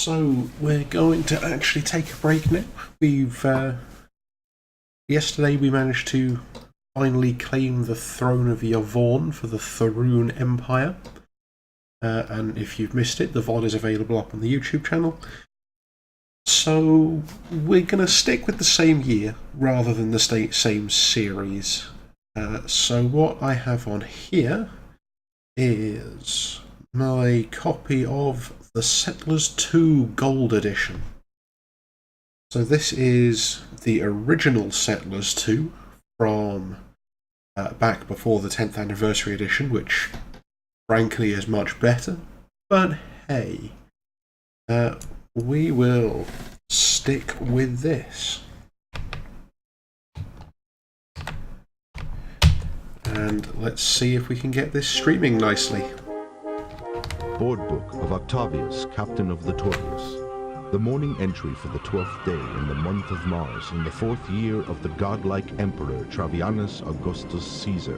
So we're going to actually take a break now. We've yesterday we managed to finally claim the throne of Yavon for the Tharoon Empire. And if you've missed it, the VOD is available up on the YouTube channel. So we're going to stick with the same year rather than the same series. So what I have on here is my copy of the Settlers 2 Gold Edition. So this is the original Settlers 2 from back before the 10th Anniversary Edition, which frankly is much better. But hey, we will stick with this. And let's see if we can get this streaming nicely. Board Book of Octavius, Captain of the Tortius. The morning entry for the 12th day in the month of Mars in the 4th year of the godlike Emperor Travianus Augustus Caesar.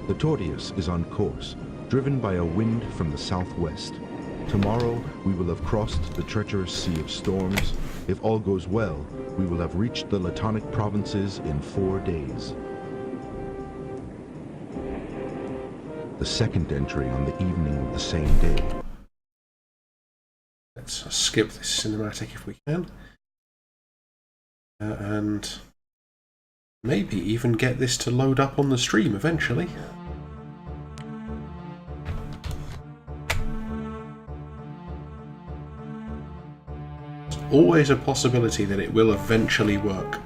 The Tortius is on course, driven by a wind from the southwest. Tomorrow we will have crossed the treacherous Sea of Storms. If all goes well, we will have reached the Latonic provinces in 4 days. The second entry on the evening of the same day. Let's skip this cinematic if we can. And maybe even get this to load up on the stream eventually. There's always a possibility that it will eventually work.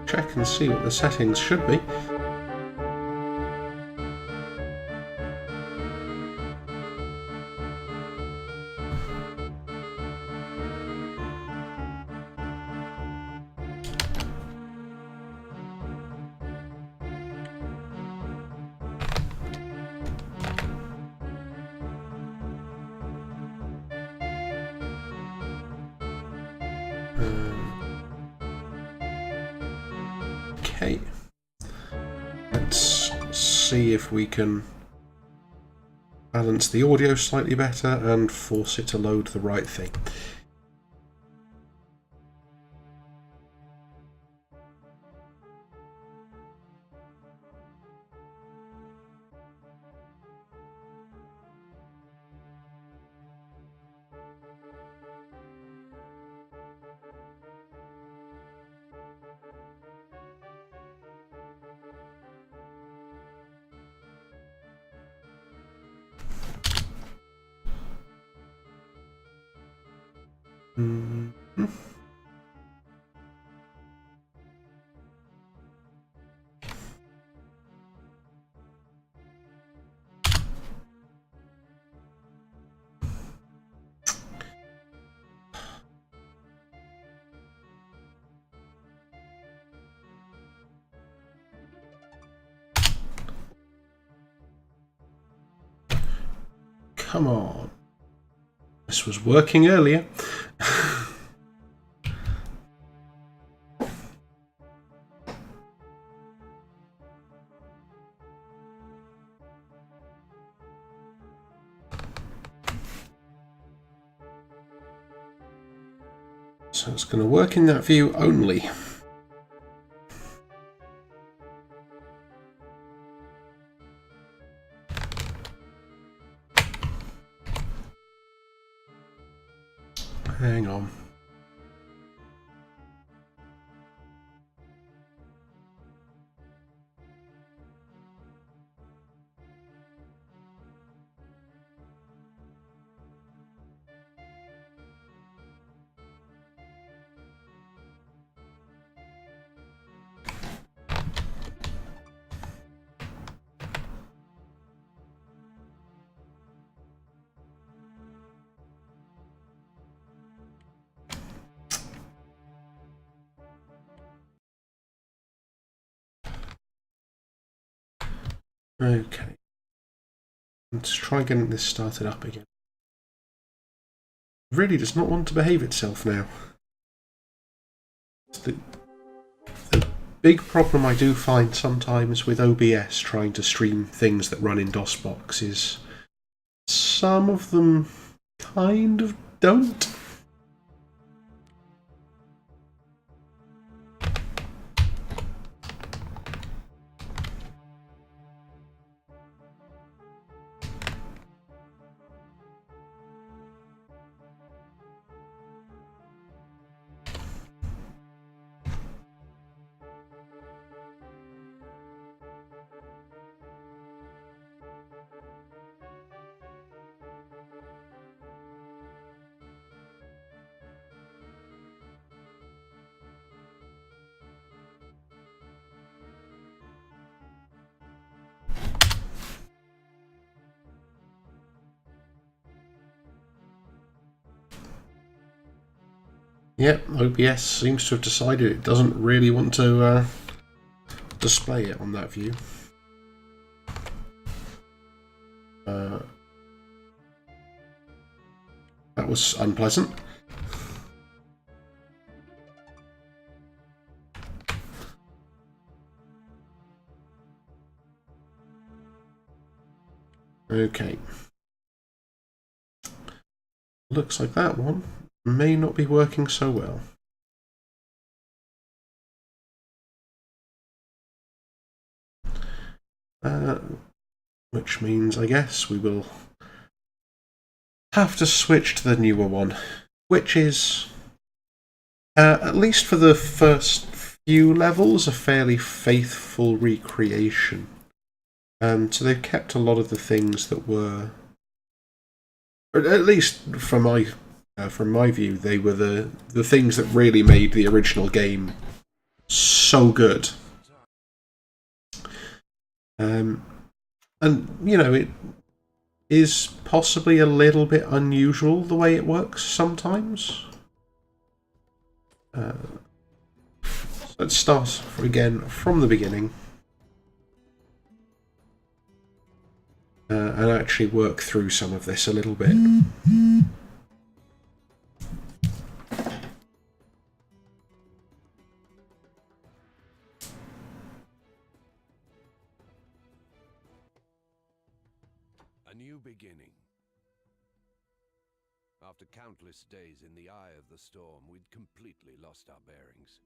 Check and see what the settings should be. Okay, let's see if we can balance the audio slightly better and force it to load the right thing. Come on. This was working earlier. So it's going to work in that view only. Hang on. Okay. Let's try getting this started up again. It really does not want to behave itself now. The big problem I do find sometimes with OBS trying to stream things that run in DOSBox is some of them kind of don't. Yep, OBS seems to have decided it doesn't really want to display it on that view. That was unpleasant. Okay. Looks like that one may not be working so well. Which means, I guess, we will have to switch to the newer one, which is, at least for the first few levels, a fairly faithful recreation. So they've kept a lot of the things that were, or at least from my view, they were the things that really made the original game so good. And you know, it is possibly a little bit unusual the way it works sometimes. So let's start again from the beginning and actually work through some of this a little bit. A new beginning. After countless days in the eye of the storm, we'd completely lost our bearings.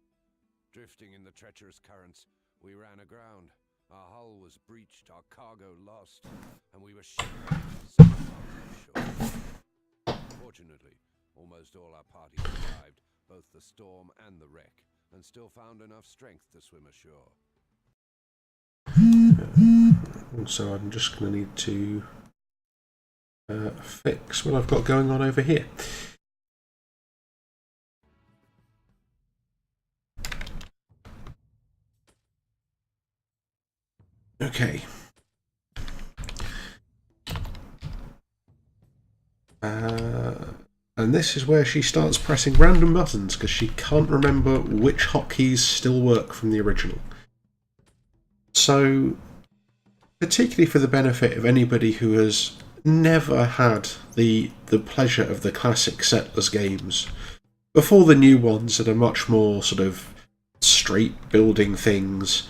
Drifting in the treacherous currents, we ran aground. Our hull was breached, our cargo lost, and we were shipwrecked so far offshore. Fortunately, almost all our party survived, both the storm and the wreck, and still found enough strength to swim ashore. Also, I'm just going to need to fix what I've got going on over here. Okay. And this is where she starts pressing random buttons because she can't remember which hotkeys still work from the original. So, particularly for the benefit of anybody who has never had the pleasure of the classic Settlers games, before the new ones that are much more sort of straight building things,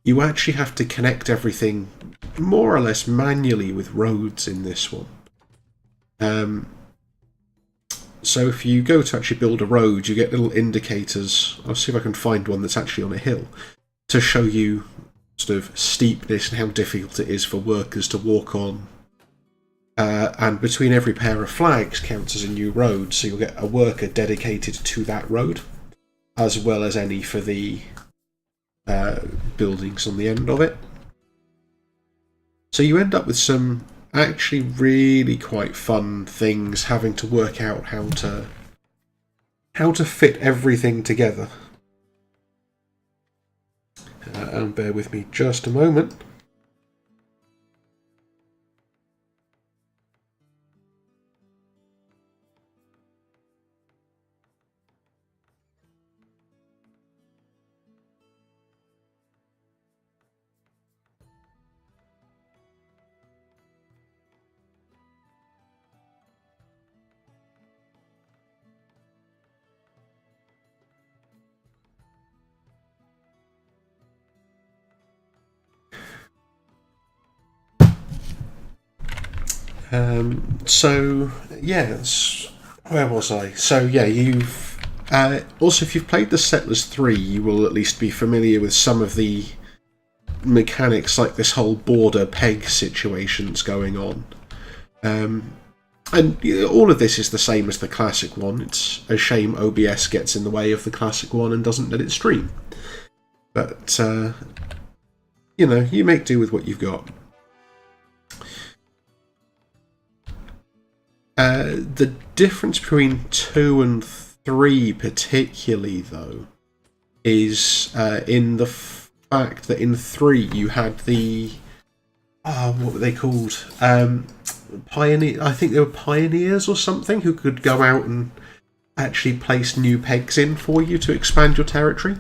you actually have to connect everything more or less manually with roads in this one. So if you go to actually build a road, you get little indicators. I'll see if I can find one that's actually on a hill to show you sort of steepness and how difficult it is for workers to walk on. And between every pair of flags counts as a new road, so you'll get a worker dedicated to that road, as well as any for the buildings on the end of it. So you end up with some actually really quite fun things, having to work out how to fit everything together. And bear with me just a moment. So yes, where was I? So yeah, you've also, if you've played the Settlers 3, you will at least be familiar with some of the mechanics, like this whole border peg situations going on. And all of this is the same as the classic one. It's a shame OBS gets in the way of the classic one and doesn't let it stream. But, you make do with what you've got. The difference between 2 and 3 particularly, though, is in the fact that in 3 you had the... what were they called? Pioneer. I think they were pioneers or something who could go out and actually place new pegs in for you to expand your territory.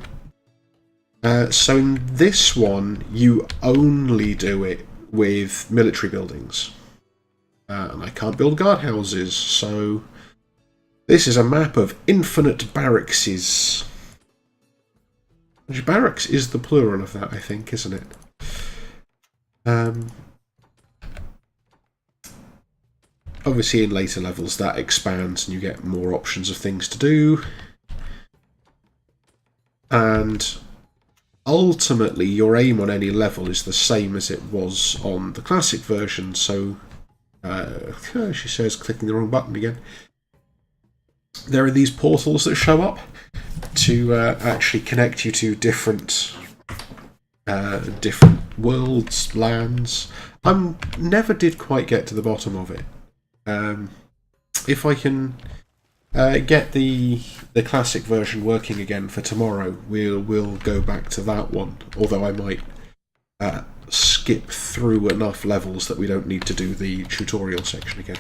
So in this one, you only do it with military buildings. And I can't build guardhouses, so this is a map of infinite barrackses. Which barracks is the plural of that, I think, isn't it? Obviously, in later levels, that expands and you get more options of things to do. And ultimately, your aim on any level is the same as it was on the classic version, so... she says clicking the wrong button again. There are these portals that show up to actually connect you to different worlds, lands. I never did quite get to the bottom of it. If I can get the classic version working again for tomorrow, we'll go back to that one. Although I might skip through enough levels that we don't need to do the tutorial section again.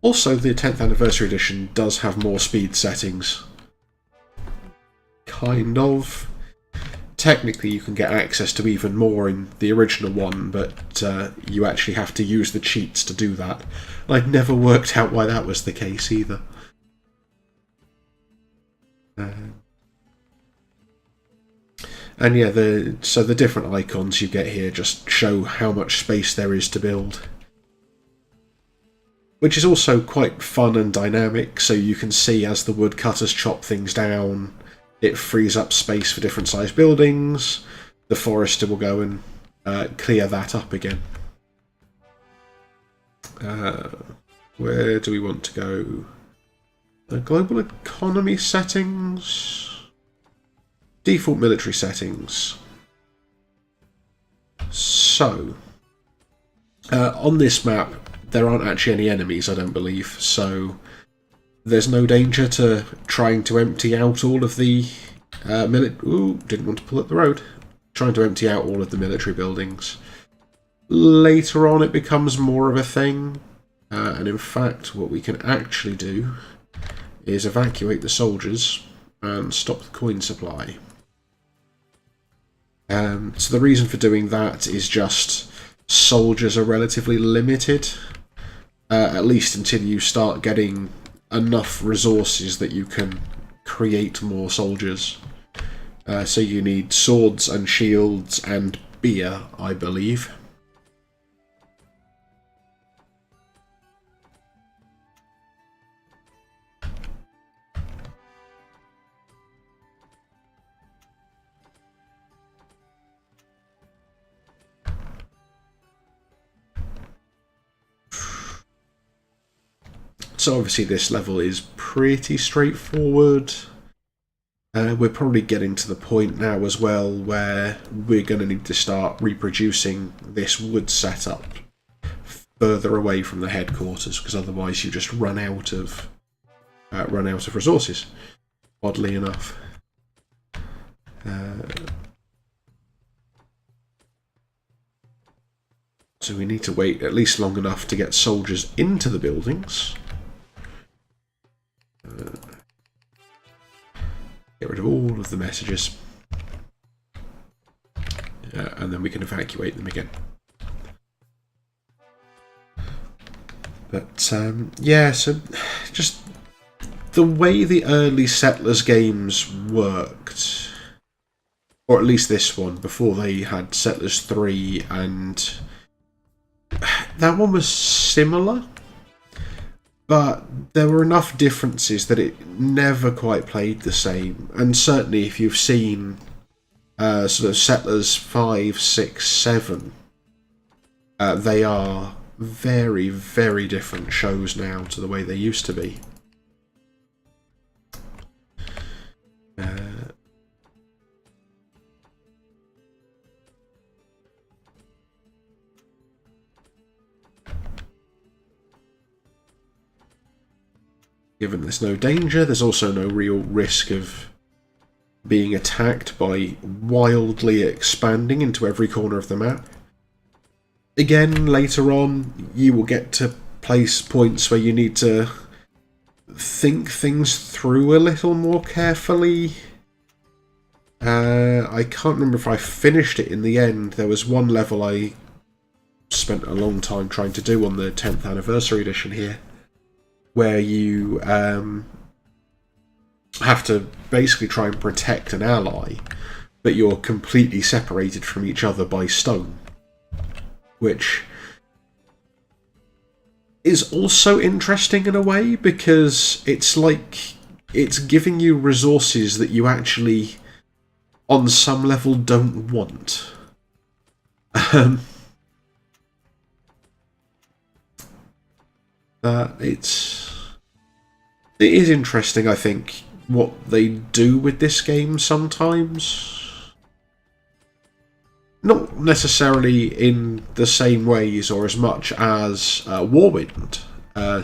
Also, the 10th Anniversary Edition does have more speed settings. Kind of. Technically, you can get access to even more in the original one, but you actually have to use the cheats to do that. I've never worked out why that was the case either. And yeah, so the different icons you get here just show how much space there is to build. Which is also quite fun and dynamic, so you can see as the woodcutters chop things down, it frees up space for different sized buildings. The forester will go and clear that up again. Where do we want to go? The global economy settings... Default military settings. So, on this map, there aren't actually any enemies, I don't believe, so there's no danger to trying to empty out all of the didn't want to pull up the road. Trying to empty out all of the military buildings. Later on, it becomes more of a thing, and in fact, what we can actually do is evacuate the soldiers and stop the coin supply. So the reason for doing that is just soldiers are relatively limited, at least until you start getting enough resources that you can create more soldiers. So you need swords and shields and beer, I believe. So obviously this level is pretty straightforward. We're probably getting to the point now as well where we're going to need to start reproducing this wood setup further away from the headquarters, because otherwise you just run out of resources, oddly enough. So we need to wait at least long enough to get soldiers into the buildings. Get rid of all of the messages. And then we can evacuate them again. But, yeah, so just the way the early Settlers games worked, or at least this one, before they had Settlers 3, and that one was similar, but there were enough differences that it never quite played the same. And certainly if you've seen sort of Settlers 5, 6, 7, they are very, very different shows now to the way they used to be. Given there's no danger, there's also no real risk of being attacked by wildly expanding into every corner of the map. Again, later on, you will get to place points where you need to think things through a little more carefully. I can't remember if I finished it in the end. There was one level I spent a long time trying to do on the 10th anniversary edition here, where you have to basically try and protect an ally, but you're completely separated from each other by stone, which is also interesting in a way, because it's like it's giving you resources that you actually, on some level, don't want. It is interesting, I think, what they do with this game sometimes. Not necessarily in the same ways or as much as Warwind.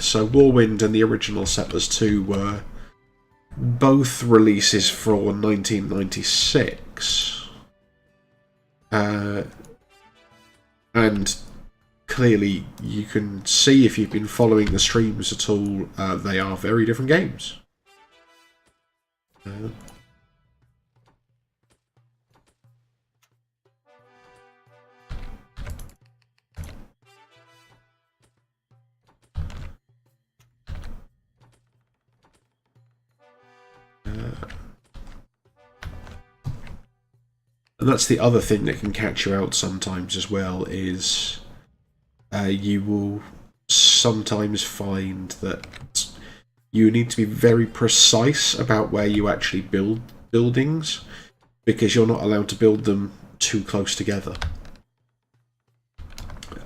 So Warwind and the original Settlers 2 were both releases for 1996. And clearly you can see, if you've been following the streams at all, they are very different games. And that's the other thing that can catch you out sometimes as well, is you will sometimes find that you need to be very precise about where you actually build buildings, because you're not allowed to build them too close together.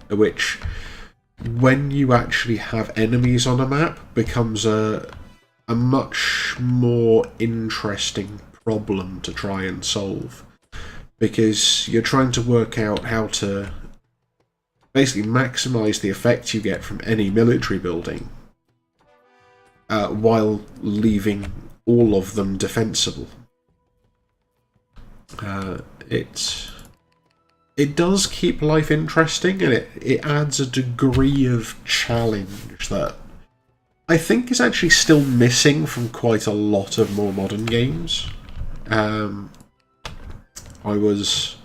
Which, when you actually have enemies on a map, becomes a much more interesting problem to try and solve. Because you're trying to work out how to basically maximise the effect you get from any military building, while leaving all of them defensible. It does keep life interesting, and it adds a degree of challenge that I think is actually still missing from quite a lot of more modern games. I was,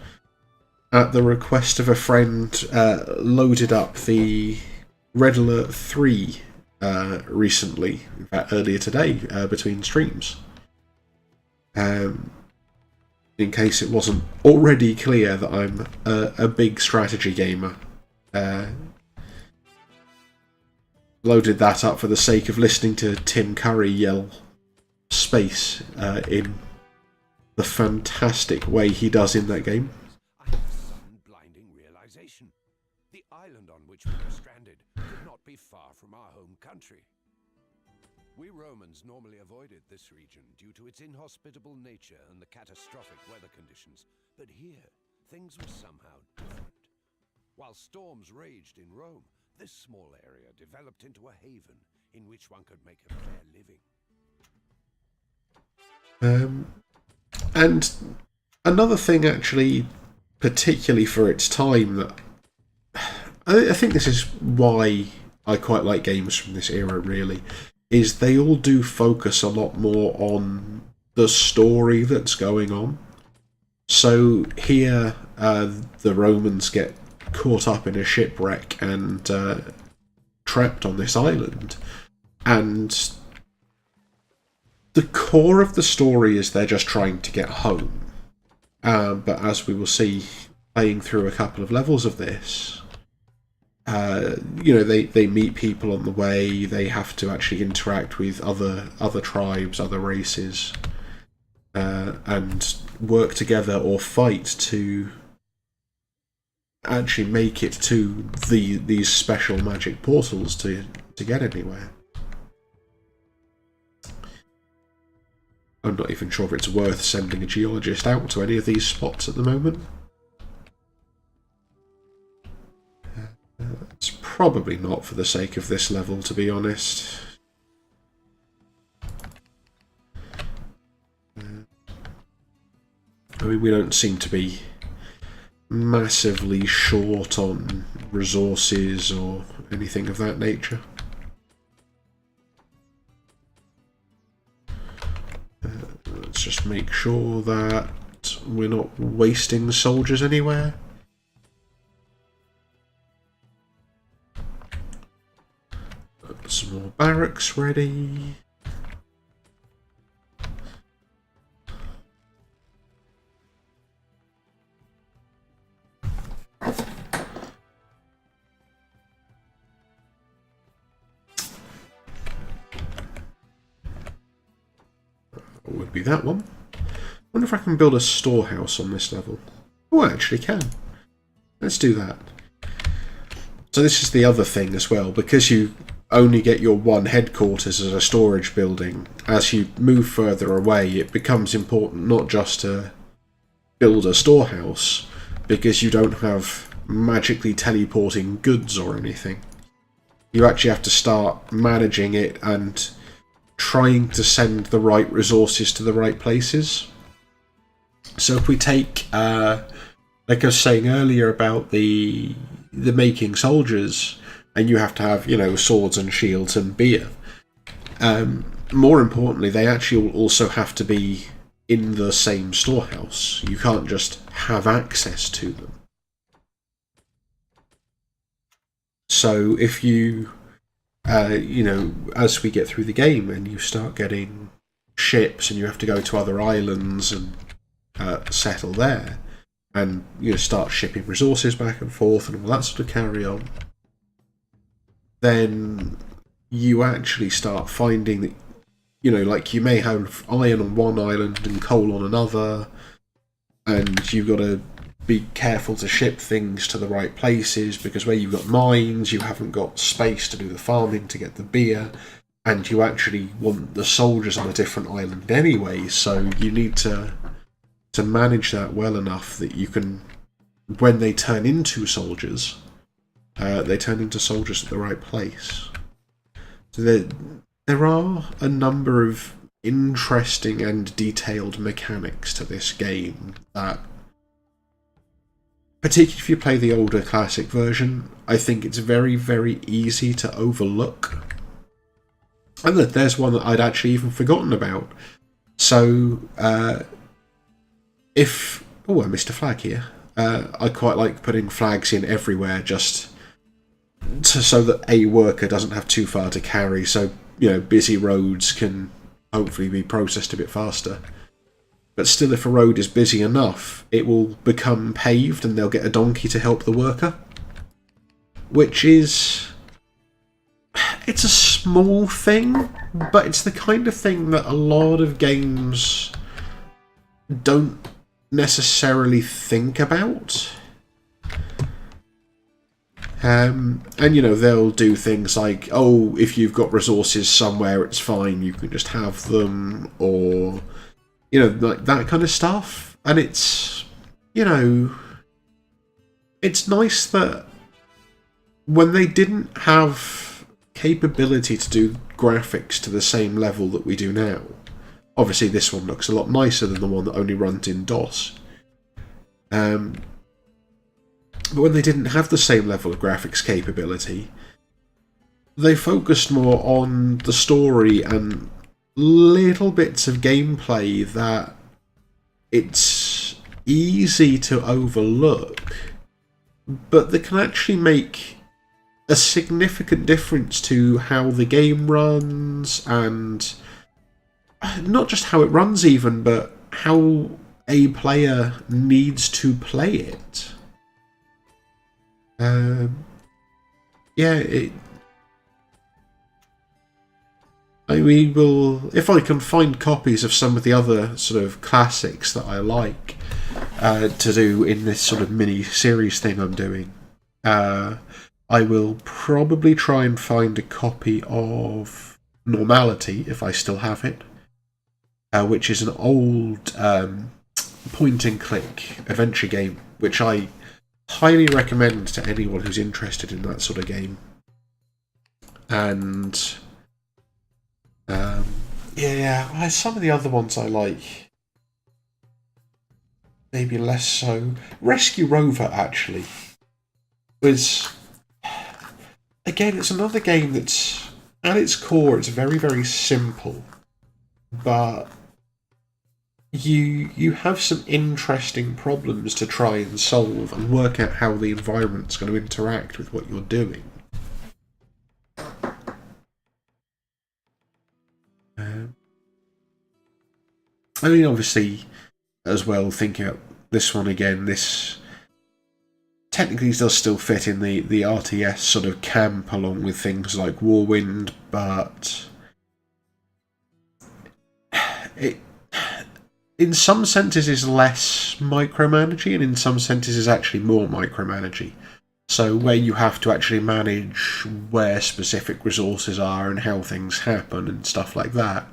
at the request of a friend, loaded up the Red Alert 3 recently, in fact earlier today, between streams. In case it wasn't already clear that I'm a big strategy gamer. Loaded that up for the sake of listening to Tim Curry yell space in the fantastic way he does in that game. I had a sudden blinding realization. The island on which we were stranded could not be far from our home country. We Romans normally avoided this region due to its inhospitable nature and the catastrophic weather conditions, but here things were somehow different. While storms raged in Rome, this small area developed into a haven in which one could make a fair living. And another thing, actually, particularly for its time, that I think this is why I quite like games from this era, really, is they all do focus a lot more on the story that's going on. So here, the Romans get caught up in a shipwreck and trapped on this island, and the core of the story is they're just trying to get home. But as we will see playing through a couple of levels of this, they meet people on the way. They have to actually interact with other tribes, other races, and work together or fight to actually make it to these special magic portals to get anywhere. I'm not even sure if it's worth sending a geologist out to any of these spots at the moment. It's probably not for the sake of this level, to be honest. I mean, we don't seem to be massively short on resources or anything of that nature. Let's just make sure that we're not wasting soldiers anywhere. Some more barracks ready. Would be that one. Wonder if I can build a storehouse on this level. Oh, I actually can. Let's do that. So this is the other thing as well, because you only get your one headquarters as a storage building. As you move further away, it becomes important not just to build a storehouse, because you don't have magically teleporting goods or anything. You actually have to start managing it and trying to send the right resources to the right places. So if we take, like I was saying earlier about the making soldiers, and you have to have, swords and shields and beer. More importantly, they actually also have to be in the same storehouse. You can't just have access to them. So if you, as we get through the game and you start getting ships and you have to go to other islands and settle there, and start shipping resources back and forth and all that sort of carry on, then you actually start finding that, like you may have iron on one island and coal on another, and you've got to be careful to ship things to the right places, because where you've got mines, you haven't got space to do the farming to get the beer, and you actually want the soldiers on a different island anyway, so you need to manage that well enough that you can, when they turn into soldiers, they turn into soldiers at the right place. So there are a number of interesting and detailed mechanics to this game that, particularly if you play the older classic version, I think it's very, very easy to overlook. And there's one that I'd actually even forgotten about. So, I missed a flag here. I quite like putting flags in everywhere, just so that a worker doesn't have too far to carry, so busy roads can hopefully be processed a bit faster. But still, if a road is busy enough, it will become paved and they'll get a donkey to help the worker. Which is... it's a small thing, but it's the kind of thing that a lot of games don't necessarily think about. And they'll do things like, oh, if you've got resources somewhere, it's fine, you can just have them, or like that kind of stuff. And it's it's nice that when they didn't have capability to do graphics to the same level that we do now, obviously this one looks a lot nicer than the one that only runs in DOS. But when they didn't have the same level of graphics capability, they focused more on the story and little bits of gameplay that it's easy to overlook, but that can actually make a significant difference to how the game runs, and not just how it runs even, but how a player needs to play it. yeah, we will, if I can find copies of some of the other sort of classics that I like to do in this sort of mini series thing I'm doing, I will probably try and find a copy of Normality if I still have it, which is an old point and click adventure game, which I highly recommend to anyone who's interested in that sort of game. And yeah, some of the other ones I like, maybe less so. Rescue Rover, actually, was, again, it's another game that's, at its core, it's very, very simple, but you have some interesting problems to try and solve and work out how the environment's going to interact with what you're doing. I mean, obviously, as well, thinking about this one again, this technically does still fit in the RTS sort of camp along with things like Warwind, but it, in some senses, is less micromanaging, and in some senses is actually more micromanaging. So where you have to actually manage where specific resources are and how things happen and stuff like that.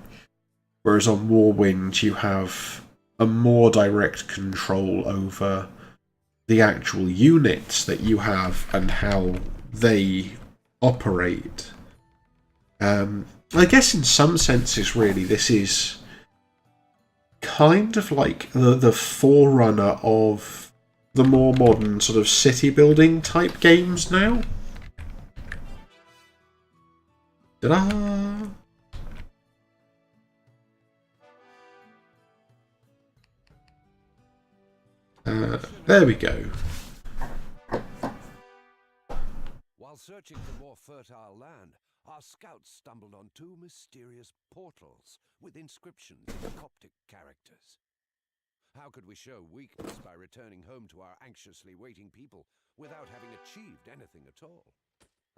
Whereas on Warwind, you have a more direct control over the actual units that you have and how they operate. I guess in some senses, really, this is kind of like the forerunner of the more modern sort of city building type games now. Ta-da! There we go. While searching for more fertile land, our scouts stumbled on two mysterious portals with inscriptions in Coptic characters. How could we show weakness by returning home to our anxiously waiting people without having achieved anything at all?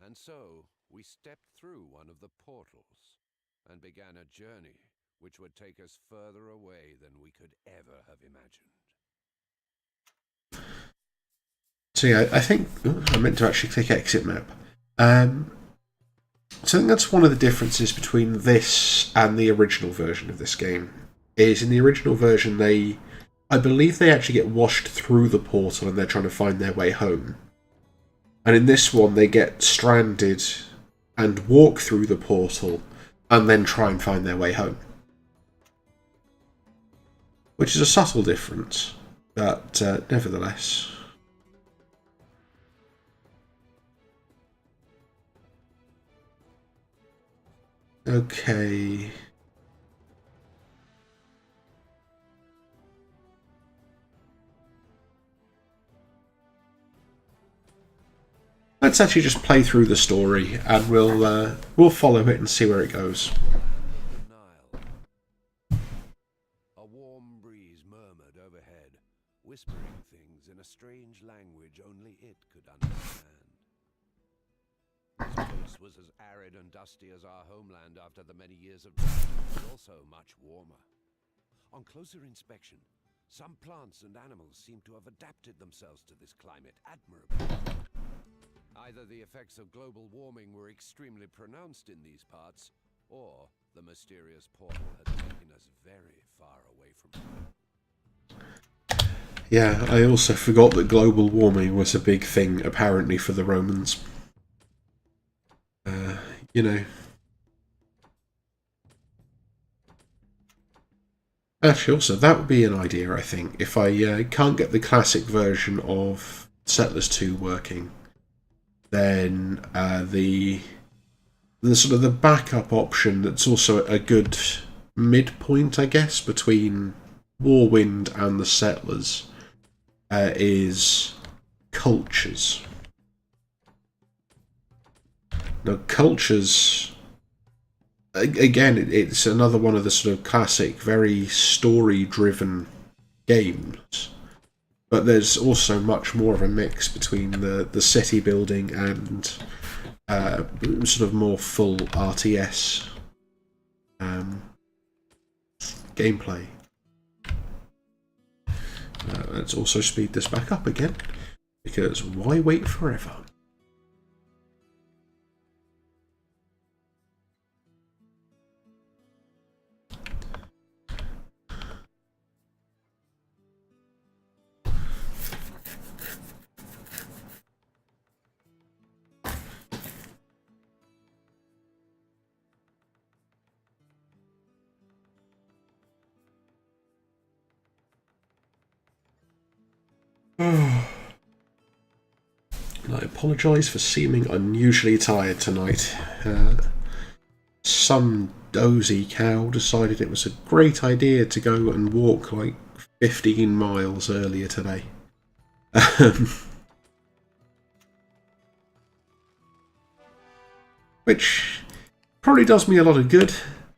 And so, we stepped through one of the portals and began a journey which would take us further away than we could ever have imagined. So yeah, I think I meant to actually click exit map. So I think that's one of the differences between this and the original version of this game. Is in the original version, I believe they actually get washed through the portal and they're trying to find their way home. And in this one, they get stranded and walk through the portal and then try and find their way home. Which is a subtle difference, but nevertheless. Okay. Let's actually just play through the story, and we'll follow it and see where it goes. A warm breeze murmured overhead, whispering things in a strange language only it could understand. This place was as arid and dusty as our homeland after the many years of drought, but also much warmer. On closer inspection, some plants and animals seemed to have adapted themselves to this climate admirably. Either the effects of global warming were extremely pronounced in these parts, or the mysterious portal had taken us very far away from home. Yeah, I also forgot that global warming was a big thing, apparently, for the Romans. You know. Actually, also, that would be an idea, I think. If I can't get the classic version of Settlers 2 working, then the sort of the backup option that's also a good midpoint, I guess, between Warwind and the Settlers is Cultures. Now, Cultures, again, it's another one of the sort of classic, very story-driven games. But there's also much more of a mix between the city building and sort of more full RTS gameplay. Let's also speed this back up again, because why wait forever? I apologise for seeming unusually tired tonight. Some dozy cow decided it was a great idea to go and walk like 15 miles earlier today. Which probably does me a lot of good,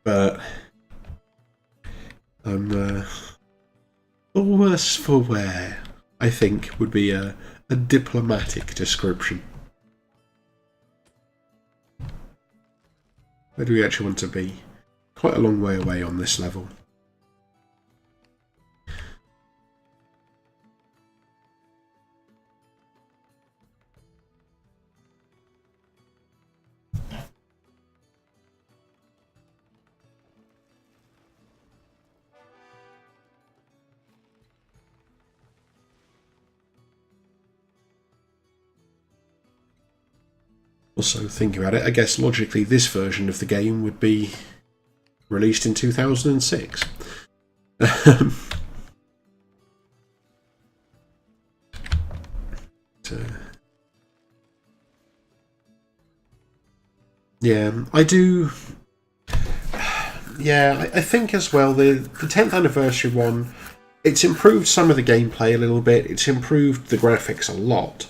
but I'm all worse for wear, I think, would be a diplomatic description. Where do we actually want to be? Quite a long way away on this level. Also, thinking about it, I guess logically this version of the game would be released in 2006. Yeah, I do. Yeah, I think as well, the 10th anniversary one, it's improved some of the gameplay a little bit, it's improved the graphics a lot.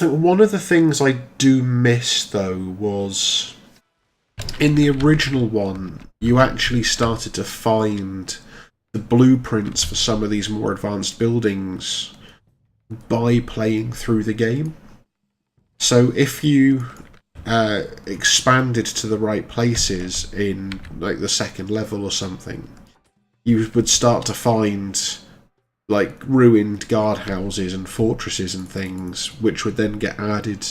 One of the things I do miss, though, was in the original one, you actually started to find the blueprints for some of these more advanced buildings by playing through the game. So if you expanded to the right places in like the second level or something, you would start to find like ruined guardhouses and fortresses and things, which would then get added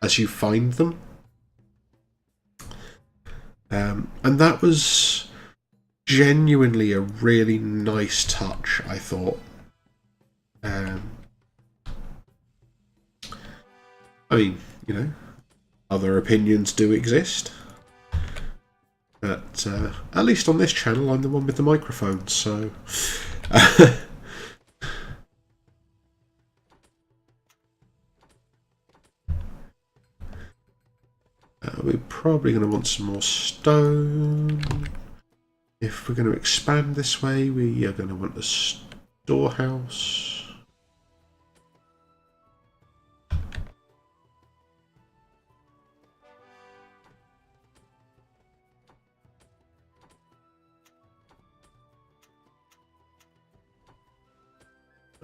as you find them. And that was genuinely a really nice touch, I thought. I mean, you know, other opinions do exist. But at least on this channel, I'm the one with the microphone, so... we're probably going to want some more stone. If we're going to expand this way, we are going to want a storehouse.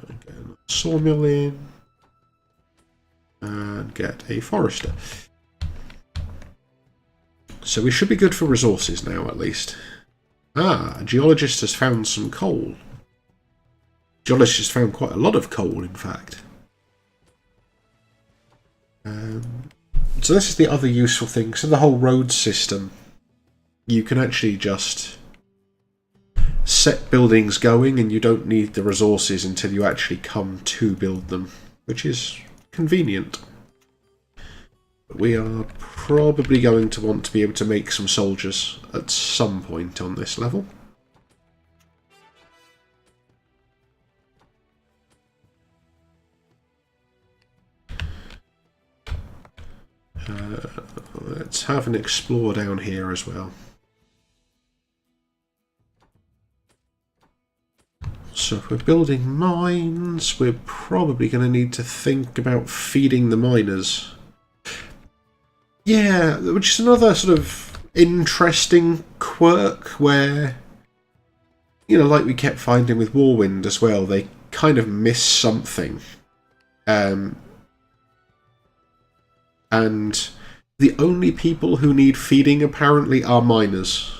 Get a sawmill in. And get a forester. So we should be good for resources now, at least. Ah, a geologist has found some coal. Geologist has found quite a lot of coal, in fact. So this is the other useful thing. So the whole road system, you can actually just set buildings going and you don't need the resources until you actually come to build them, which is convenient. We are probably going to want to be able to make some soldiers at some point on this level. Let's have an explore down here as well. So if we're building mines, we're probably going to need to think about feeding the miners. Yeah, which is another sort of interesting quirk where, you know, like we kept finding with Warwind as well, they kind of miss something. And The only people who need feeding apparently are miners.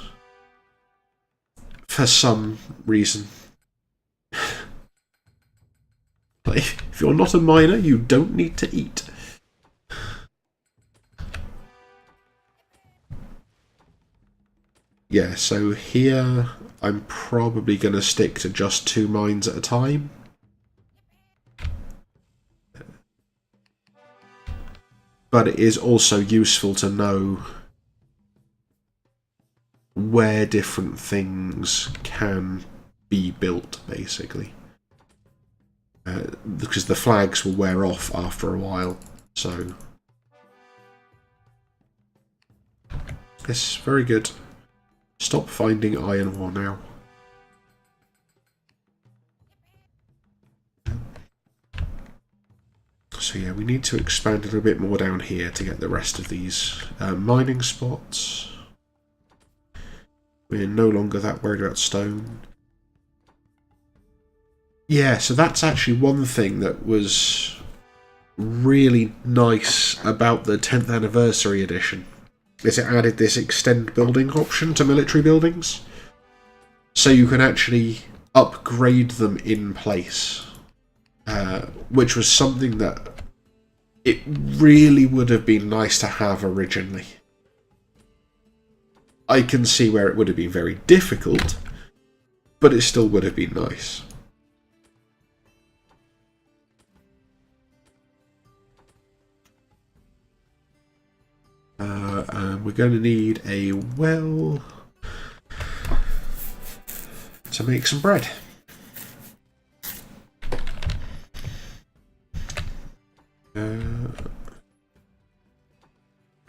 For some reason. Like, if you're not a miner, you don't need to eat. Yeah, so here I'm probably going to stick to just 2 mines at a time. But it is also useful to know where different things can be built, basically. Because the flags will wear off after a while, so... Yes, very good. Stop finding iron ore now. So yeah, we need to expand a little bit more down here to get the rest of these mining spots. We're no longer that worried about stone. Yeah, so that's actually one thing that was really nice about the 10th anniversary edition, is it added this extend building option to military buildings. So you can actually upgrade them in place, which was something that it really would have been nice to have originally. I can see where it would have been very difficult, but it still would have been nice. And we're going to need a well to make some bread.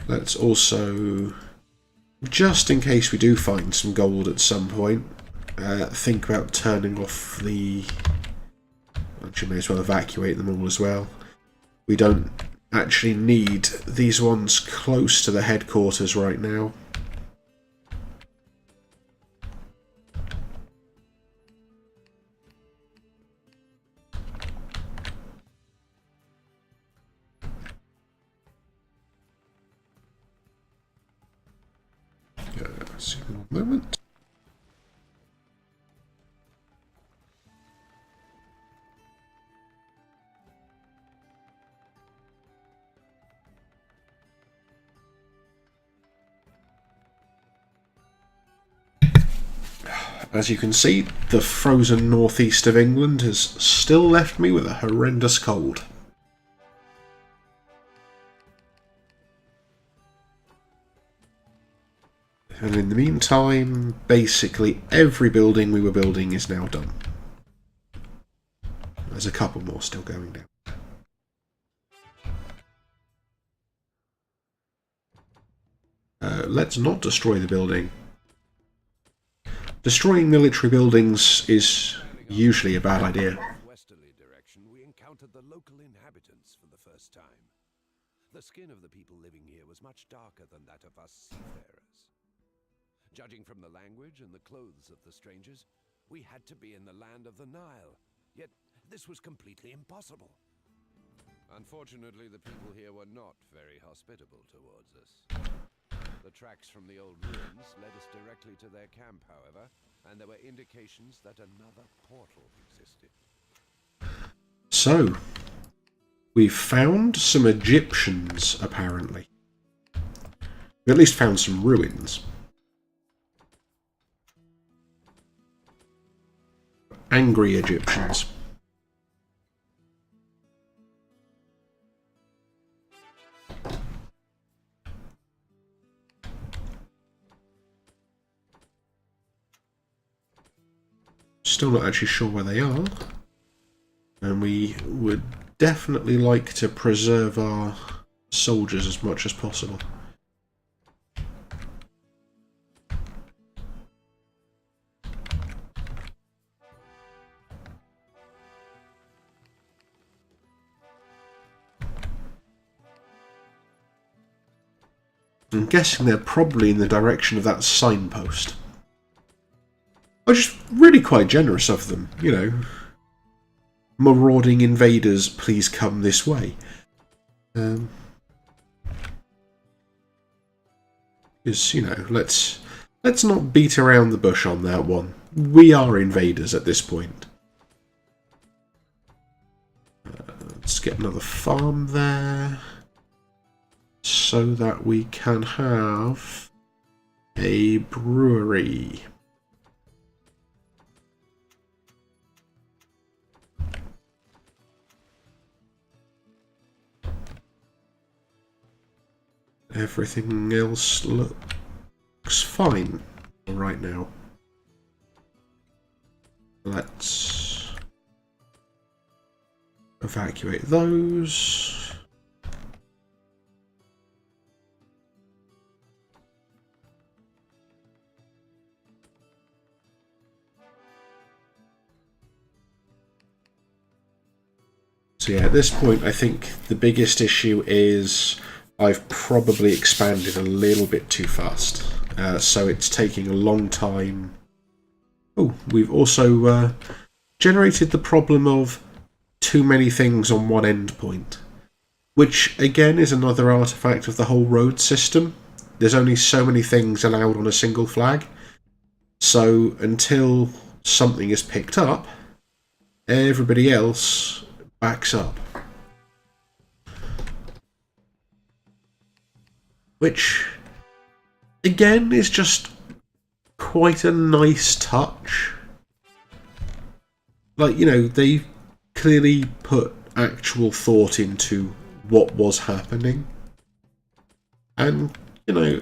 Let's also, just in case we do find some gold at some point, think about turning off the... Actually, may as well evacuate them all as well. We don't actually need these ones close to the headquarters right now. Single moment. As you can see, the frozen northeast of England has still left me with a horrendous cold. And in the meantime, basically every building we were building is now done. There's a couple more still going down. Let's not destroy the building. Destroying military buildings is usually a bad idea. Westerly direction, we encountered the local inhabitants for the first time. The skin of the people living here was much darker than that of us seafarers. Judging from the language and the clothes of the strangers, we had to be in the land of the Nile. Yet this was completely impossible. Unfortunately, the people here were not very hospitable towards us. The tracks from the old ruins led us directly to their camp, however, and there were indications that another portal existed. So, we've found some Egyptians, apparently. We at least found some ruins. Angry Egyptians. Still not actually sure where they are. And we would definitely like to preserve our soldiers as much as possible. I'm guessing they're probably in the direction of that signpost. Are just really quite generous of them, you know. Marauding invaders, please come this way. Because, you know, let's not beat around the bush on that one. We are invaders at this point. Let's get another farm there, so that we can have a brewery. Everything else looks fine right now. Let's evacuate those. So yeah, at this point I think the biggest issue is I've probably expanded a little bit too fast. So it's taking a long time. Oh, we've also generated the problem of too many things on one endpoint, which again is another artifact of the whole road system. There's only so many things allowed on a single flag, so until something is picked up, everybody else backs up. Which, again, is just quite a nice touch. Like, you know, they clearly put actual thought into what was happening. And, you know,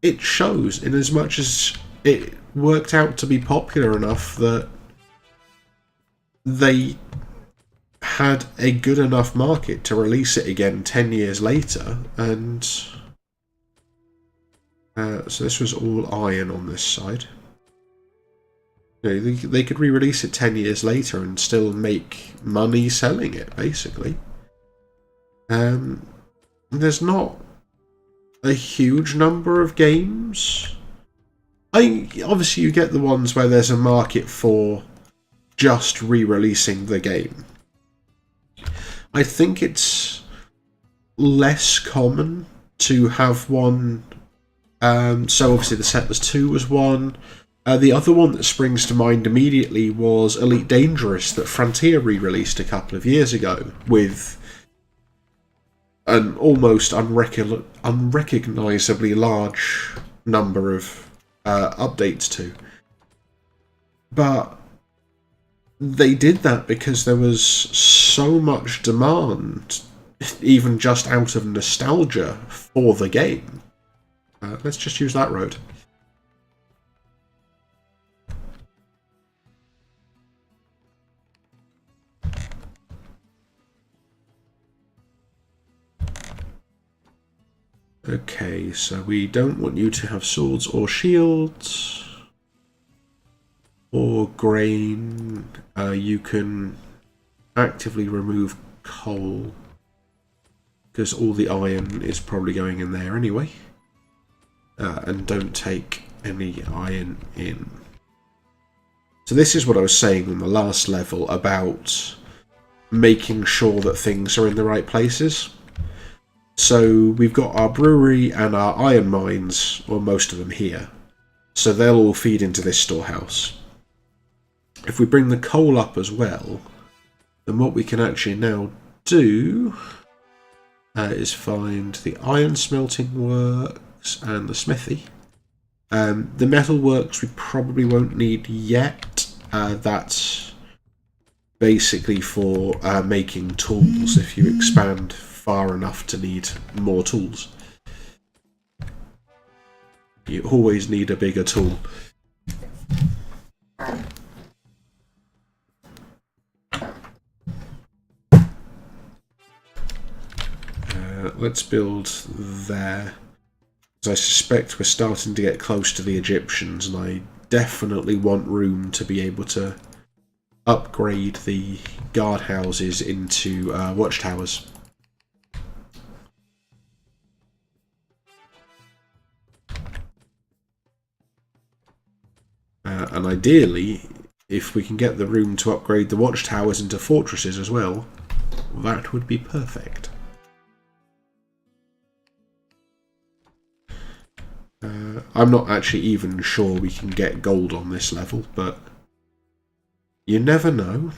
it shows in as much as it worked out to be popular enough that they had a good enough market to release it again 10 years later, and so this was all iron on this side. You know, they could re-release it 10 years later and still make money selling it, basically. There's not a huge number of games. Obviously you get the ones where there's a market for just re-releasing the game. I think it's less common to have one. So obviously the Settlers 2 was one. The other one that springs to mind immediately was Elite Dangerous that Frontier re-released a couple of years ago with an almost unrecognisably large number of updates to. But they did that because there was so much demand, even just out of nostalgia, for the game. Let's just use that road. Okay, so we don't want you to have swords or shields or grain. You can actively remove coal because all the iron is probably going in there anyway. And don't take any iron in. So this is what I was saying on the last level about making sure that things are in the right places. So we've got our brewery and our iron mines, or most of them here. So they'll all feed into this storehouse. If we bring the coal up as well, then what we can actually now do is find the iron smelting works and the smithy. The metal works we probably won't need yet. That's basically for making tools if you expand far enough to need more tools. You always need a bigger tool. Let's build there. Because I suspect we're starting to get close to the Egyptians, and I definitely want room to be able to upgrade the guard houses into watchtowers. And ideally, if we can get the room to upgrade the watchtowers into fortresses as well, that would be perfect. I'm not actually even sure we can get gold on this level, but you never know.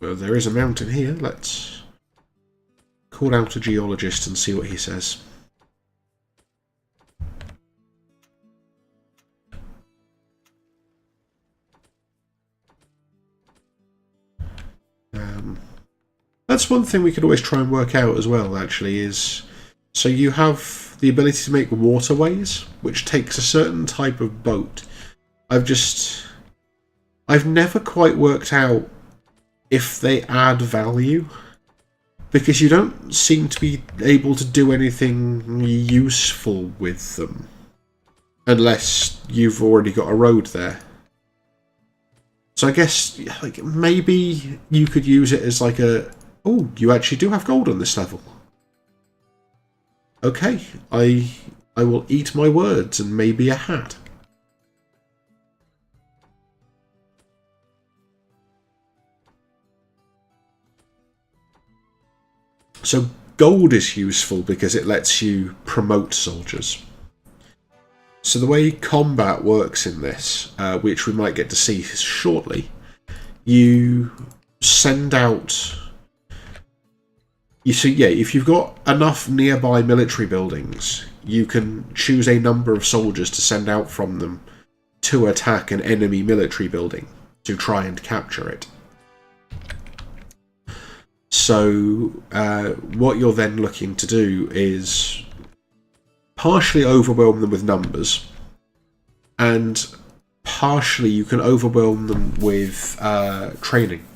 Well, there is a mountain here. Let's call out a geologist and see what he says. That's one thing we could always try and work out as well, actually, is... So you have the ability to make waterways, which takes a certain type of boat. I've never quite worked out if they add value, because you don't seem to be able to do anything useful with them, unless you've already got a road there. So I guess like maybe you could use it as like a... Oh, you actually do have gold on this level. Okay, I will eat my words and maybe a hat. So gold is useful because it lets you promote soldiers. So the way combat works in this, which we might get to see shortly, you send out... So yeah, if you've got enough nearby military buildings, you can choose a number of soldiers to send out from them to attack an enemy military building to try and capture it. So what you're then looking to do is partially overwhelm them with numbers, and partially you can overwhelm them with training.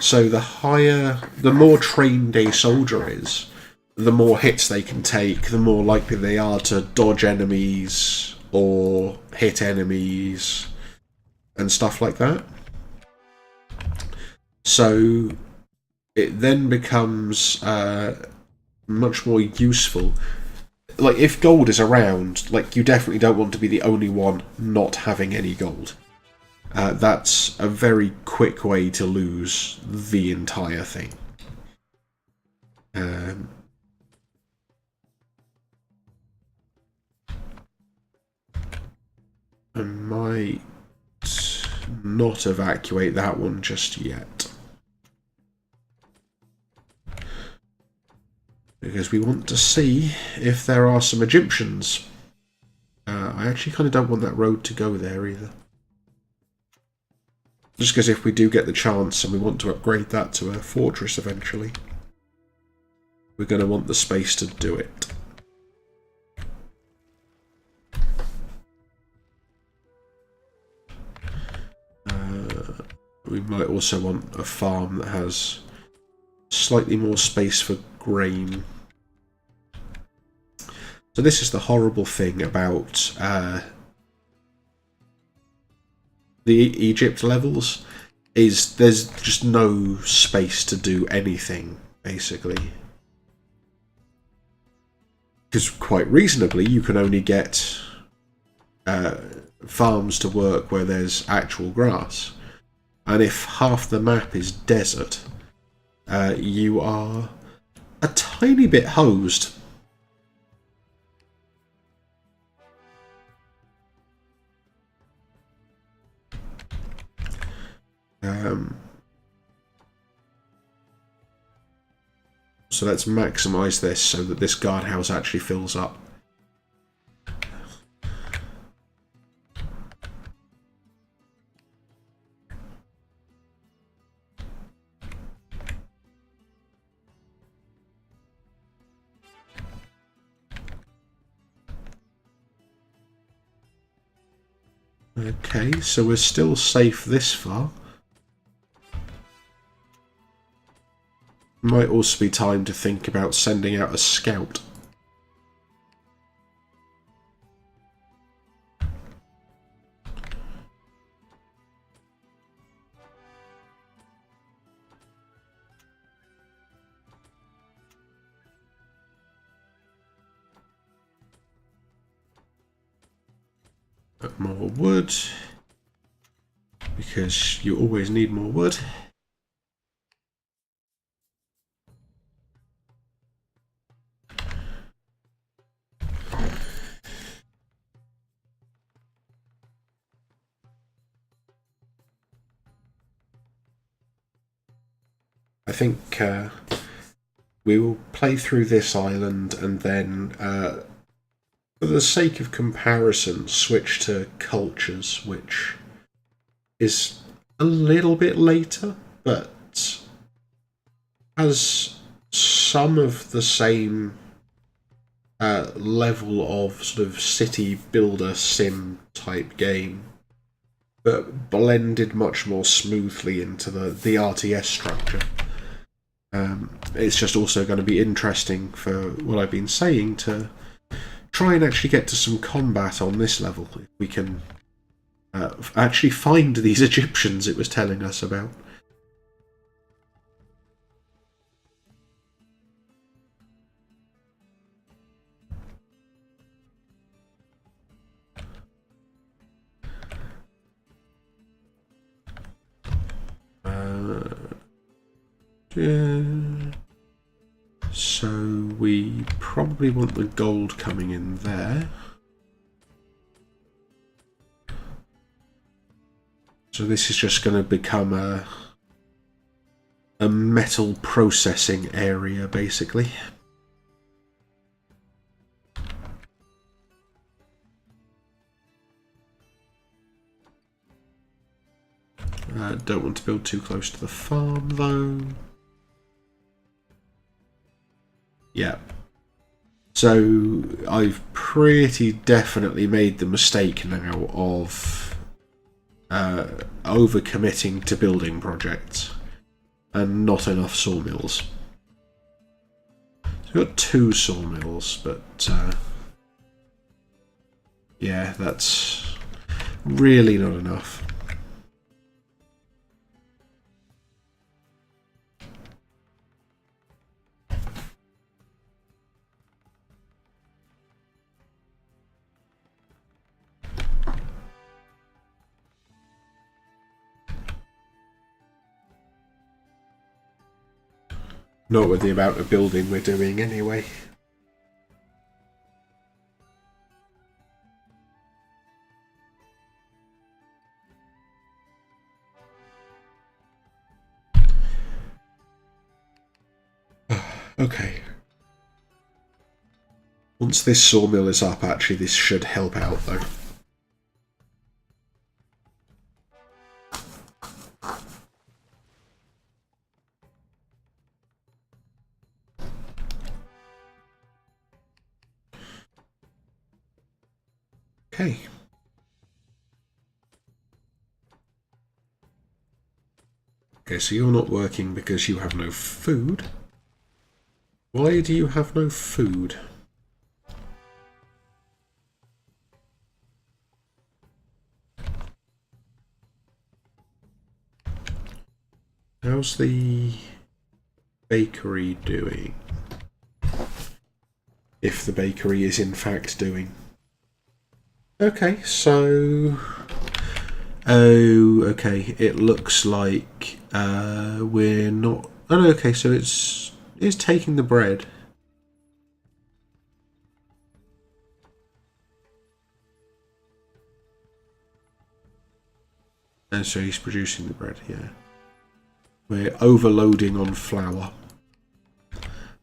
So the more trained a soldier is, the more hits they can take, the more likely they are to dodge enemies or hit enemies and stuff like that. So it then becomes much more useful. Like, if gold is around, like, you definitely don't want to be the only one not having any gold. That's a very quick way to lose the entire thing. I might not evacuate that one just yet, because we want to see if there are some Egyptians. I actually kind of don't want that road to go there either. Just because if we do get the chance and we want to upgrade that to a fortress eventually, we're going to want the space to do it. We might also want a farm that has slightly more space for grain. So this is the horrible thing about the Egypt levels, is there's just no space to do anything, basically. Because quite reasonably, you can only get farms to work where there's actual grass. And if half the map is desert, you are a tiny bit hosed. So let's maximise this so that this guardhouse actually fills up. Okay, so we're still safe this far. Might also be time to think about sending out a scout. More wood, because you always need more wood. think we will play through this island and then, for the sake of comparison, switch to cultures, which is a little bit later, but has some of the same level of sort of city builder sim type game, but blended much more smoothly into the RTS structure. It's just also going to be interesting for what I've been saying to try and actually get to some combat on this level. If we can actually find these Egyptians it was telling us about. So we probably want the gold coming in there. So this is just going to become a metal processing area, basically. Don't want to build too close to the farm, though. Yeah. So I've pretty definitely made the mistake now of overcommitting to building projects and not enough sawmills. So we've got 2 sawmills, but yeah, that's really not enough. Not with the amount of building we're doing anyway. Okay. Once this sawmill is up, actually this should help out though. Okay. Okay, so you're not working because you have no food. Why do you have no food? How's the bakery doing? If the bakery is in fact doing. Okay, so... Oh, okay, it looks like we're not... Oh, no, okay, so it's taking the bread. And so he's producing the bread, yeah. We're overloading on flour.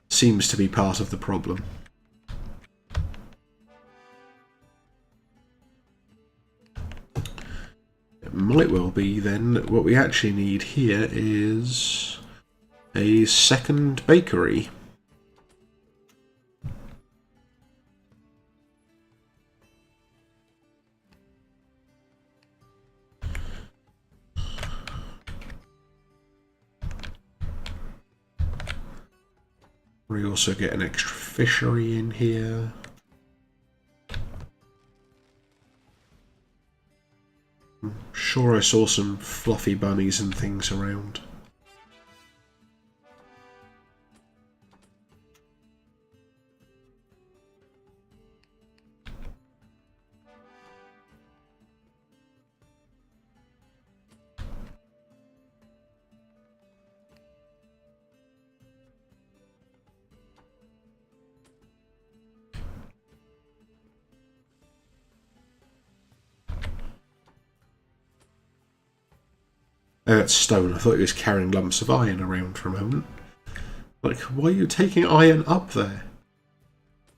Seems to be part of the problem. It might well be then that what we actually need here is a second bakery. We also get an extra fishery in here. I'm sure I saw some fluffy bunnies and things around. Stone. I thought he was carrying lumps of iron around for a moment. Like, why are you taking iron up there?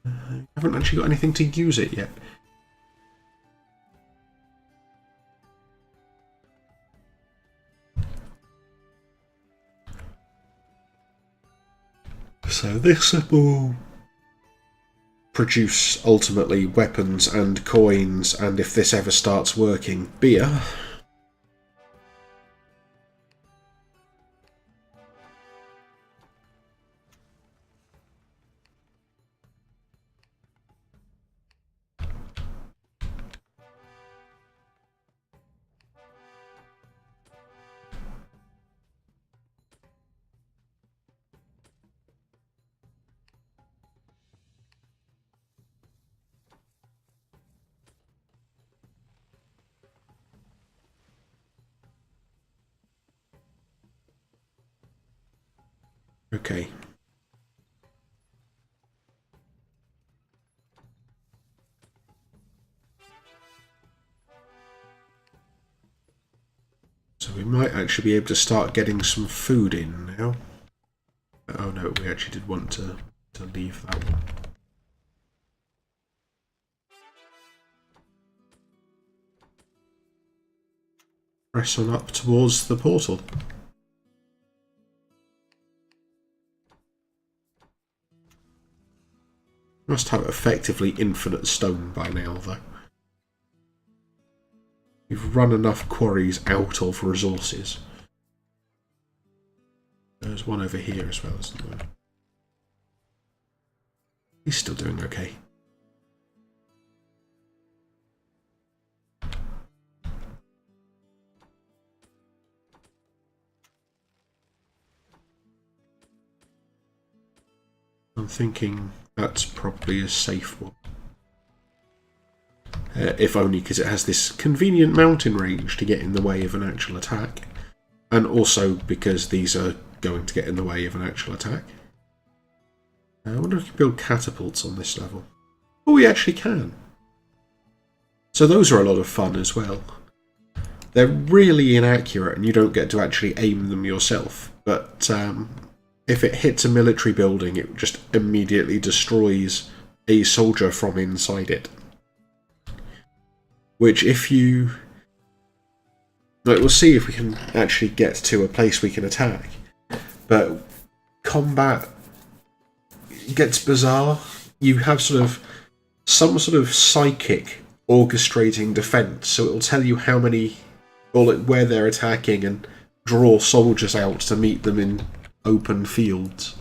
You haven't actually got anything to use it yet. So this will produce, ultimately, weapons and coins, and if this ever starts working, beer. Okay. So we might actually be able to start getting some food in now. Oh no, we actually did want to leave that one. Press on up towards the portal. Must have effectively infinite stone by now, though. We've run enough quarries out of resources. There's one over here as well, isn't there? He's still doing okay. I'm thinking that's probably a safe one. If only because it has this convenient mountain range to get in the way of an actual attack. And also because these are going to get in the way of an actual attack. I wonder if we can build catapults on this level. Oh, we actually can. So those are a lot of fun as well. They're really inaccurate and you don't get to actually aim them yourself. But if it hits a military building, it just immediately destroys a soldier from inside it. Which if you... Like, we'll see if we can actually get to a place we can attack. But combat gets bizarre. You have some sort of psychic orchestrating defense, so it'll tell you how many, or where they're attacking, and draw soldiers out to meet them in open fields.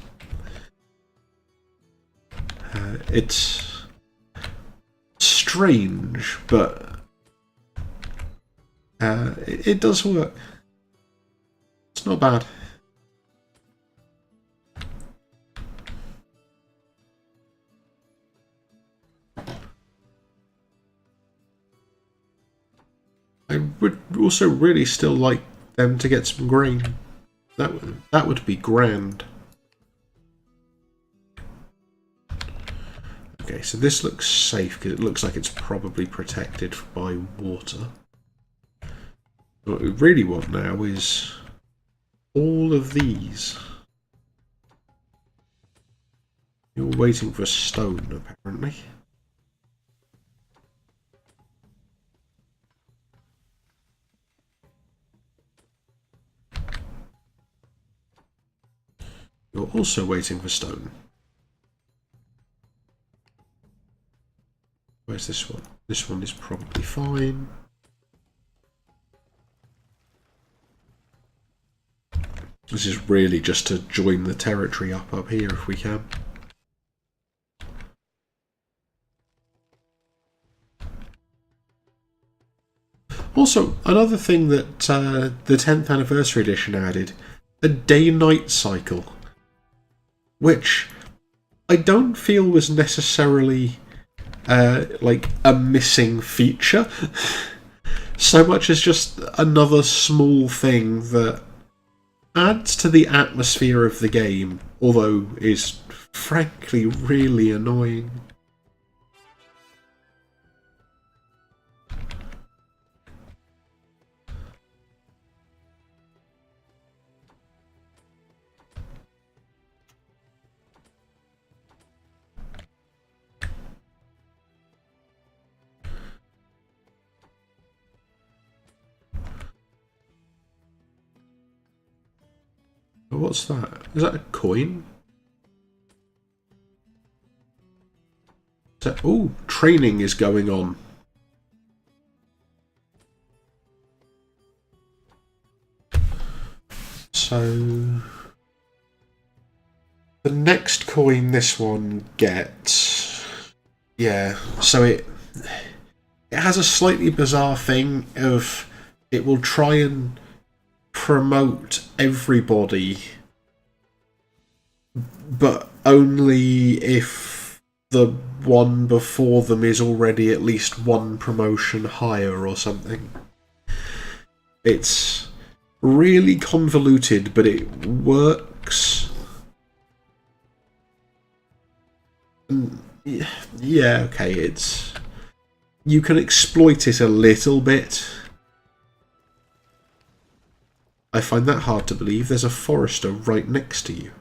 It's strange, but it does work. It's not bad. I would also really still like them to get some grain. That would be grand. Okay, so this looks safe because it looks like it's probably protected by water. What we really want now is all of these. You're waiting for stone, apparently. You're also waiting for stone. Where's this one? This one is probably fine. This is really just to join the territory up here if we can. Also, another thing that the 10th anniversary edition added, a day-night cycle, which I don't feel was necessarily like a missing feature, so much as just another small thing that adds to the atmosphere of the game, although is frankly really annoying. What's that? Is that a coin? Oh, training is going on. So the next coin this one gets, yeah, so it has a slightly bizarre thing of it will try and promote everybody, but only if the one before them is already at least one promotion higher or something. It's really convoluted, but it works. Yeah, okay, it's... You can exploit it a little bit. I find that hard to believe. There's a forester right next to you.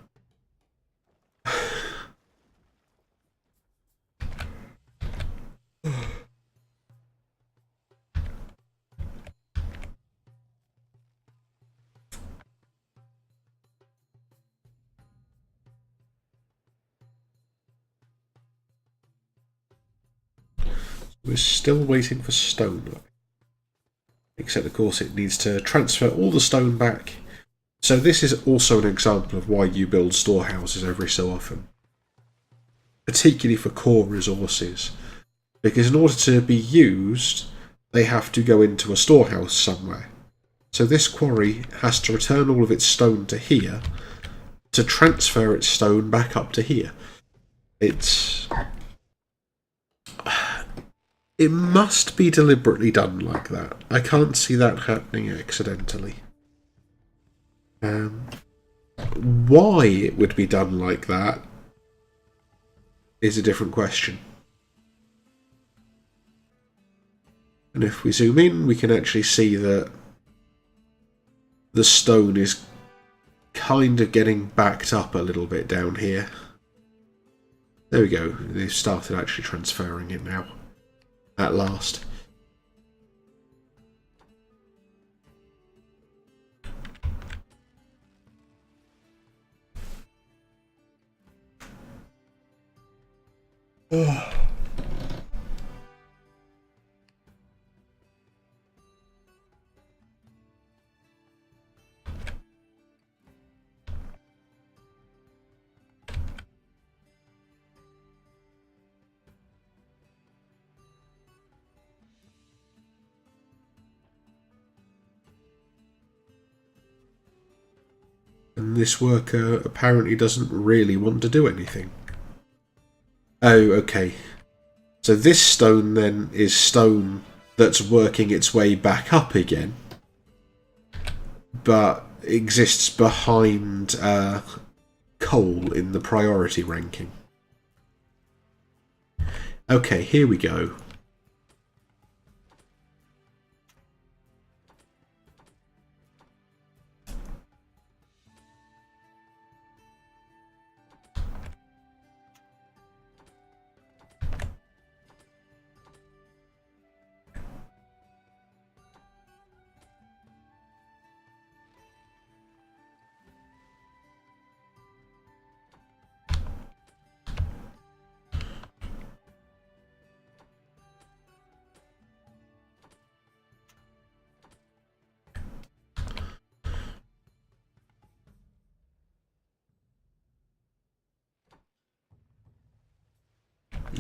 We're still waiting for stone. Except, of course, it needs to transfer all the stone back. So this is also an example of why you build storehouses every so often. Particularly for core resources. Because in order to be used, they have to go into a storehouse somewhere. So this quarry has to return all of its stone to here to transfer its stone back up to here. It must be deliberately done like that. I can't see that happening accidentally. Why it would be done like that is a different question. And if we zoom in, we can actually see that the stone is kind of getting backed up a little bit down here. There we go. They've started actually transferring it now. At last. Oh. And this worker apparently doesn't really want to do anything. Oh, okay. So this stone then is stone that's working its way back up again, but exists behind coal in the priority ranking. Okay, here we go.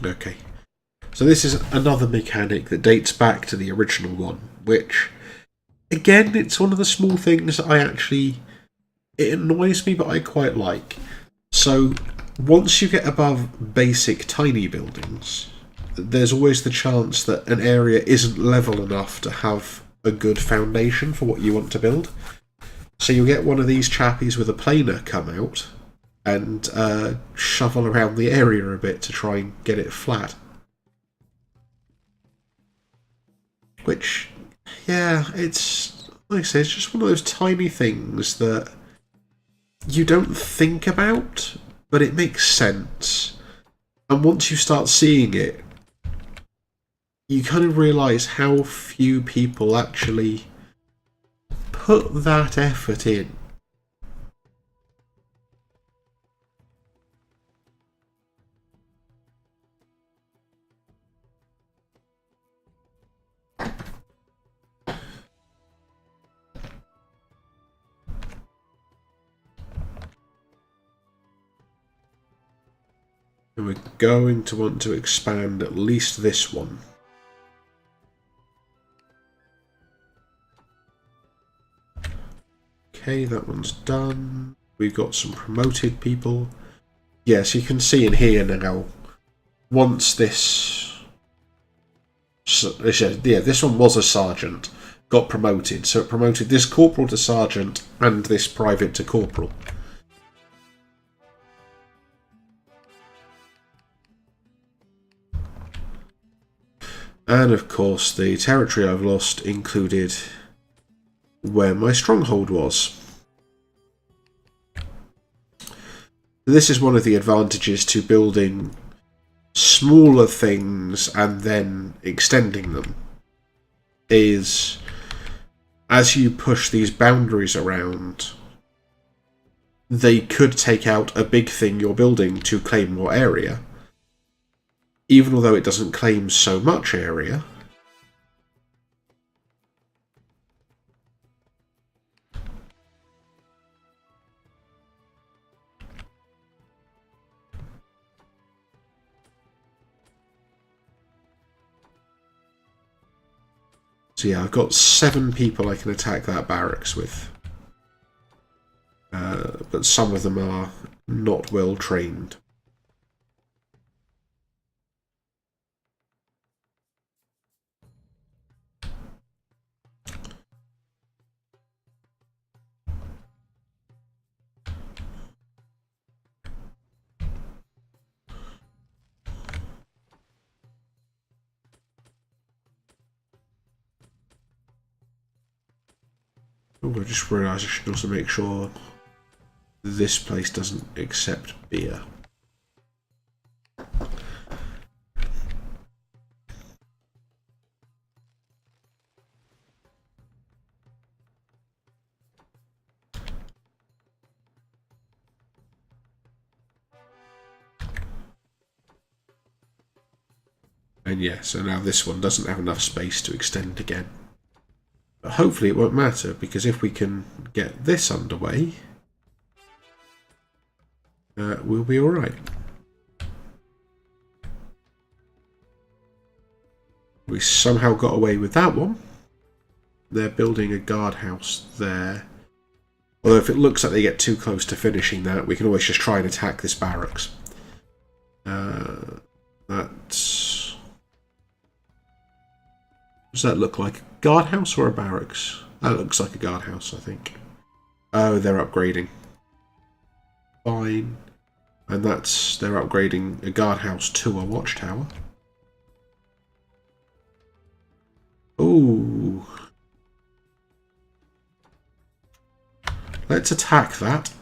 Okay. So this is another mechanic that dates back to the original one, which, again, it's one of the small things that I actually... It annoys me, but I quite like. So, once you get above basic tiny buildings, there's always the chance that an area isn't level enough to have a good foundation for what you want to build. So you'll get one of these chappies with a planer come out and shovel around the area a bit to try and get it flat. Which, yeah, it's, like I say, it's just one of those tiny things that you don't think about, but it makes sense. And once you start seeing it, you kind of realise how few people actually put that effort in. And we're going to want to expand at least this one. Okay, that one's done. We've got some promoted people. Yes, you can see in here now, once this... yeah, this one was a sergeant, got promoted. So it promoted this corporal to sergeant and this private to corporal. And of course, the territory I've lost included where my stronghold was. This is one of the advantages to building smaller things and then extending them, is as you push these boundaries around, they could take out a big thing you're building to claim more area. Even although it doesn't claim so much area, so yeah, I've got 7 people I can attack that barracks with. But some of them are not well trained. Oh, I just realised I should also make sure this place doesn't accept beer. And yeah, so now this one doesn't have enough space to extend again. But hopefully it won't matter, because if we can get this underway, we'll be alright. We somehow got away with that one. They're building a guardhouse there. Although if it looks like they get too close to finishing that, we can always just try and attack this barracks. That's... Does that look like a guardhouse or a barracks? That looks like a guardhouse, I think. Oh, they're upgrading. Fine. And that's... they're upgrading a guardhouse to a watchtower. Ooh. Let's attack that.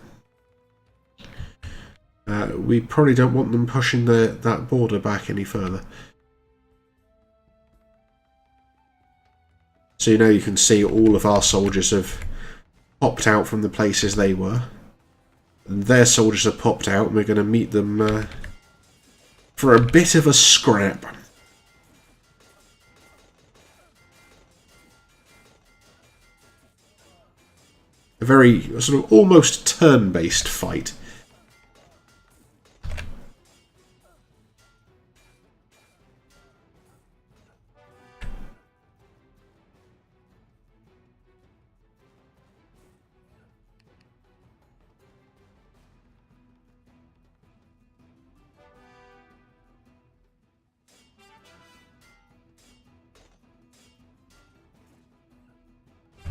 We probably don't want them pushing that border back any further. So now you can see all of our soldiers have popped out from the places they were. And their soldiers have popped out, and we're going to meet them for a bit of a scrap. A very sort of almost turn-based fight.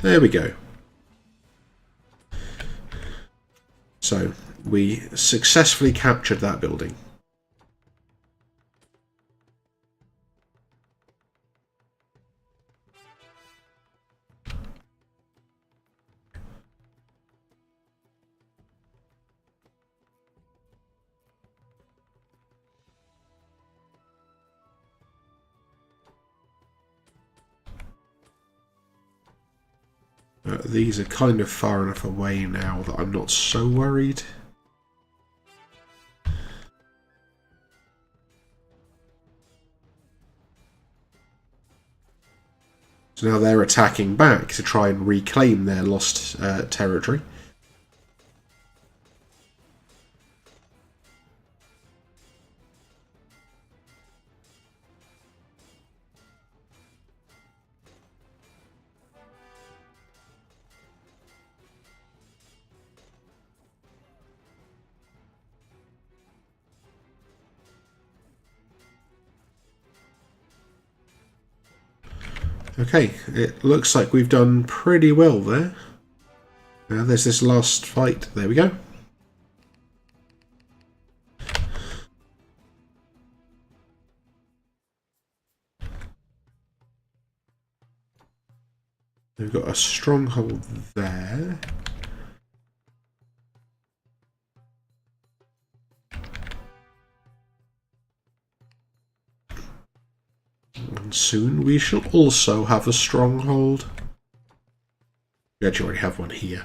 There we go. So, we successfully captured that building. These are kind of far enough away now that I'm not so worried. So now they're attacking back to try and reclaim their lost territory. Okay, it looks like we've done pretty well there. Now there's this last fight. There we go. We've got a stronghold there. And soon we shall also have a stronghold. We actually already have one here.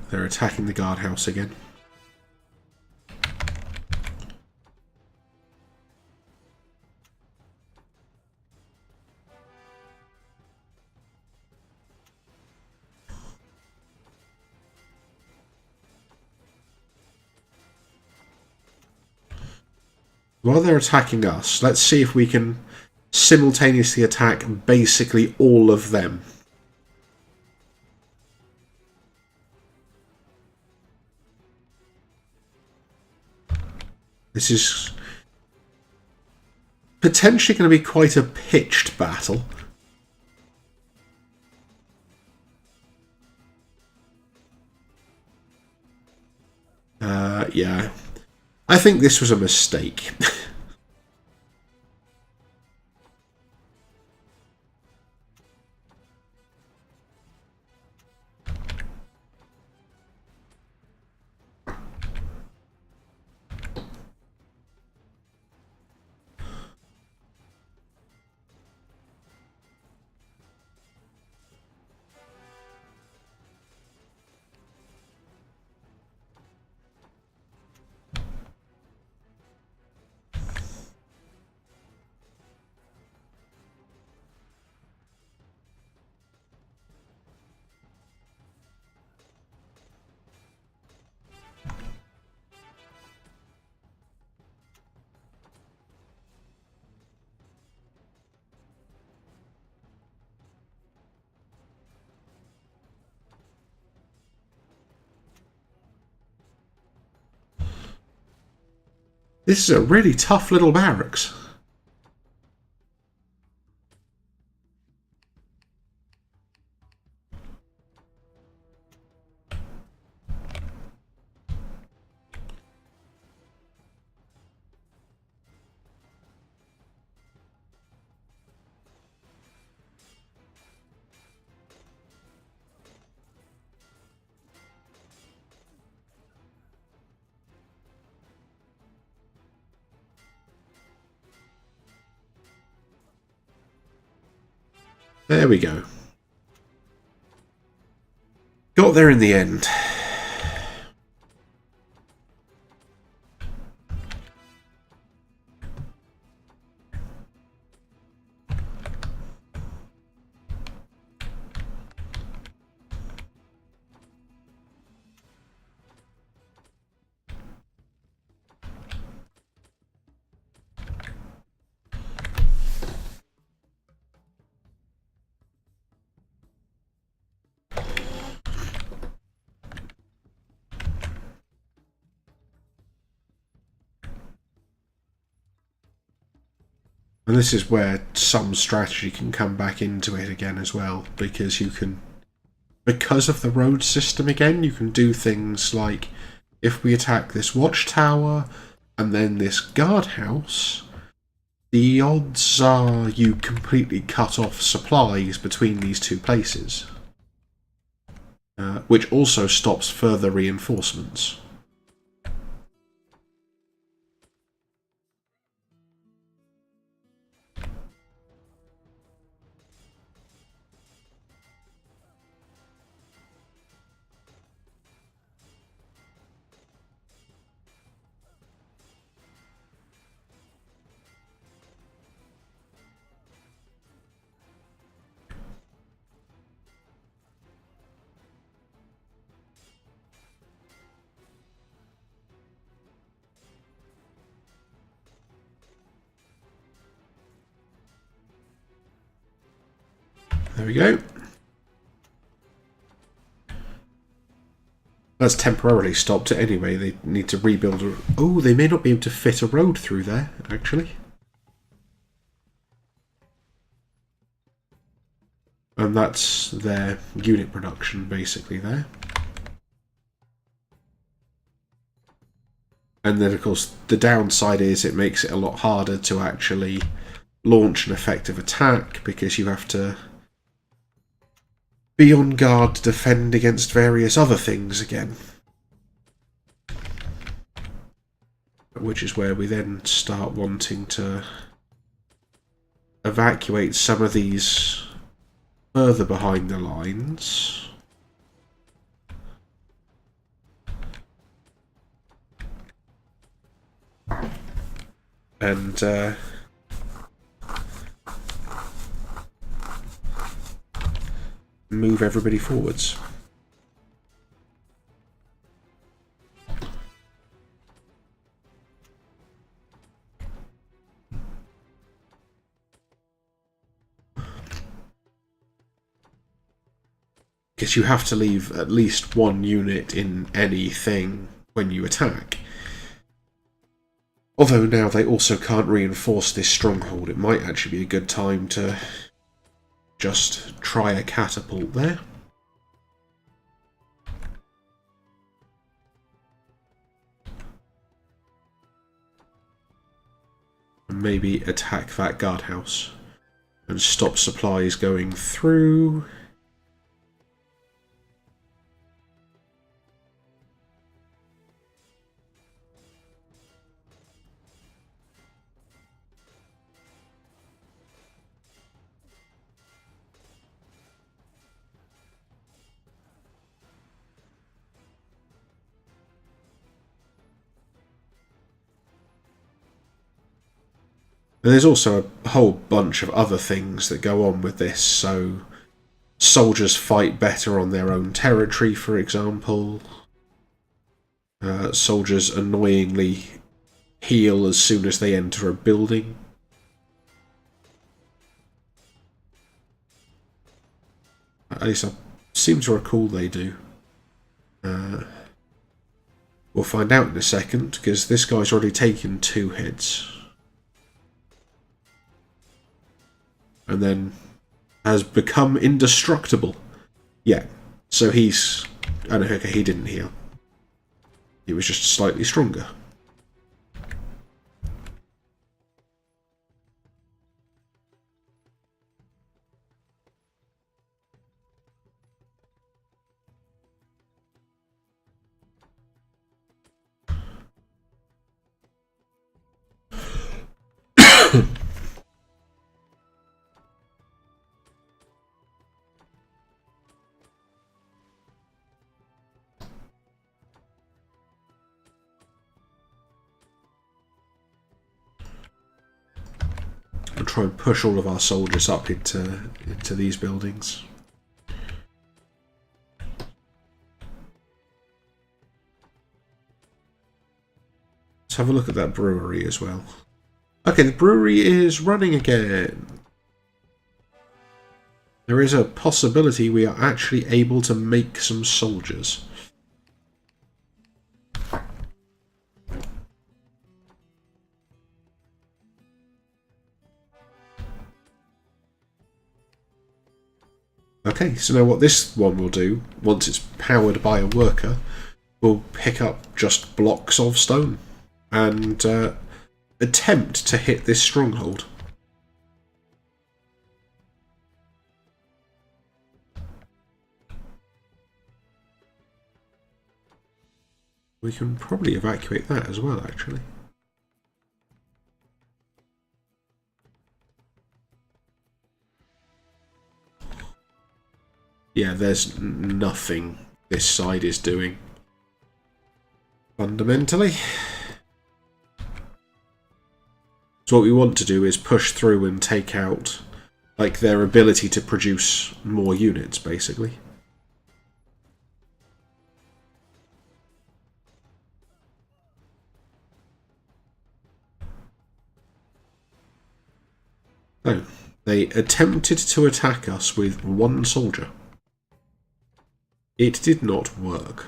They're attacking the guardhouse again. While they're attacking us, let's see if we can simultaneously attack basically all of them. This is potentially going to be quite a pitched battle. Yeah. I think this was a mistake. This is a really tough little barracks. There we go. Got there in the end. And this is where some strategy can come back into it again as well, because you can, because of the road system again, you can do things like, if we attack this watchtower and then this guardhouse, the odds are you completely cut off supplies between these two places, which also stops further reinforcements. There we go. That's temporarily stopped it anyway. They need to rebuild. Oh, they may not be able to fit a road through there, actually. And that's their unit production, basically, there. And then, of course, the downside is it makes it a lot harder to actually launch an effective attack, because you have to be on guard to defend against various other things again. Which is where we then start wanting to evacuate some of these further behind the lines. And move everybody forwards. Because you have to leave at least one unit in anything when you attack. Although now they also can't reinforce this stronghold, it might actually be a good time to just try a catapult there. And maybe attack that guardhouse and stop supplies going through. And there's also a whole bunch of other things that go on with this, so soldiers fight better on their own territory, for example. Soldiers annoyingly heal as soon as they enter a building. At least I seem to recall they do. We'll find out in a second, because this guy's already taken 2 hits. And then has become indestructible. Yeah, so he's... Oh no, okay, he didn't heal. He was just slightly stronger. And try and push all of our soldiers up into these buildings. Let's have a look at that brewery as well. Okay, the brewery is running again. There is a possibility we are actually able to make some soldiers. Okay, so now what this one will do, once it's powered by a worker, will pick up just blocks of stone and attempt to hit this stronghold. We can probably evacuate that as well, actually. Yeah, there's nothing this side is doing. Fundamentally. So what we want to do is push through and take out, like, their ability to produce more units, basically. So, they attempted to attack us with 1 soldier. It did not work.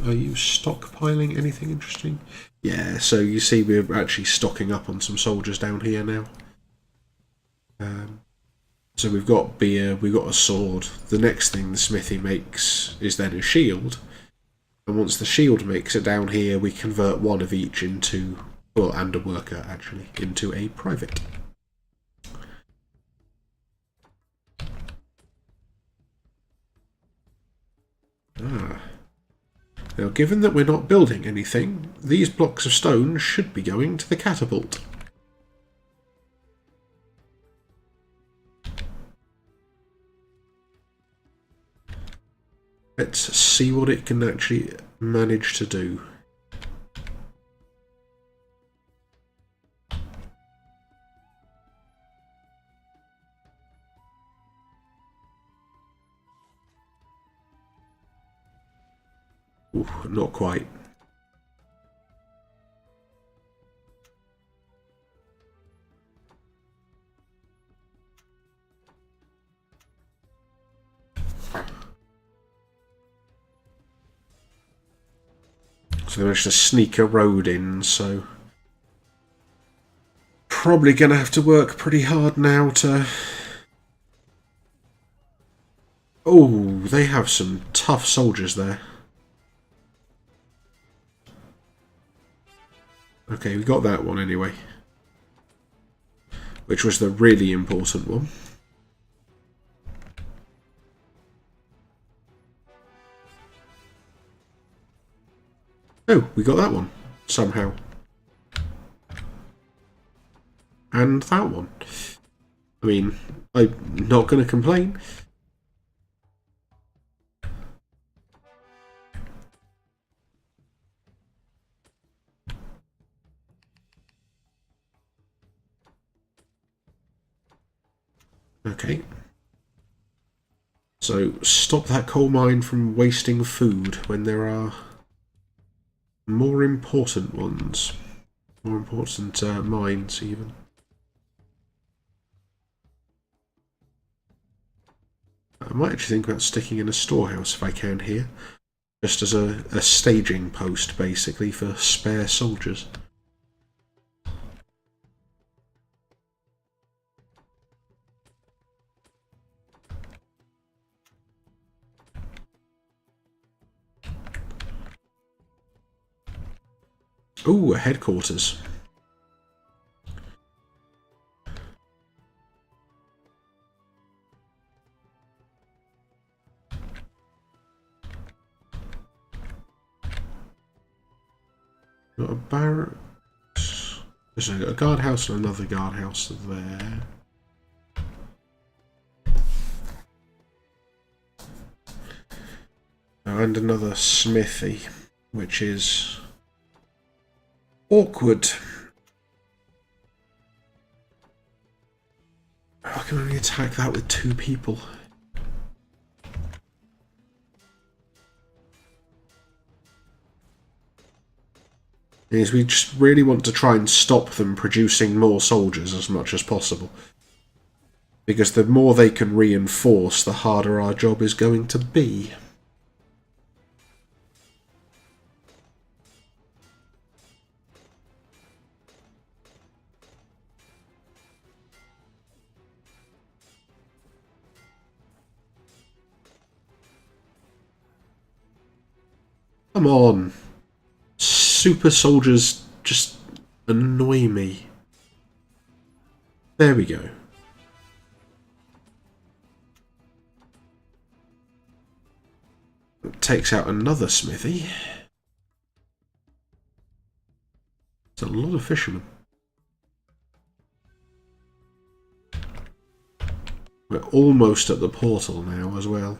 Are you stockpiling anything interesting? Yeah, so you see we're actually stocking up on some soldiers down here now. So we've got beer, we've got a sword. The next thing the smithy makes is then a shield. And once the shield makes it down here, we convert one of each into, well, and a worker actually, into a private. Now, given that we're not building anything, these blocks of stone should be going to the catapult. Let's see what it can actually manage to do. Ooh, not quite. So they managed to sneak a road in, so probably going to have to work pretty hard now to... Oh, they have some tough soldiers there. Okay, we got that one anyway. Which was the really important one. Oh, we got that one. Somehow. And that one. I mean, I'm not going to complain. Okay. So, stop that coal mine from wasting food when there are more important ones. More important mines, even. I might actually think about sticking in a storehouse if I can here. Just as a staging post, basically, for spare soldiers. Ooh, a headquarters. Got a barracks. There's a guardhouse and another guardhouse there. And another smithy, which is awkward. I can only attack that with 2 people. Is we just really want to try and stop them producing more soldiers as much as possible. Because the more they can reinforce, the harder our job is going to be. Come on. Super soldiers just annoy me. There we go. It takes out another smithy. It's a lot of fishermen. We're almost at the portal now as well.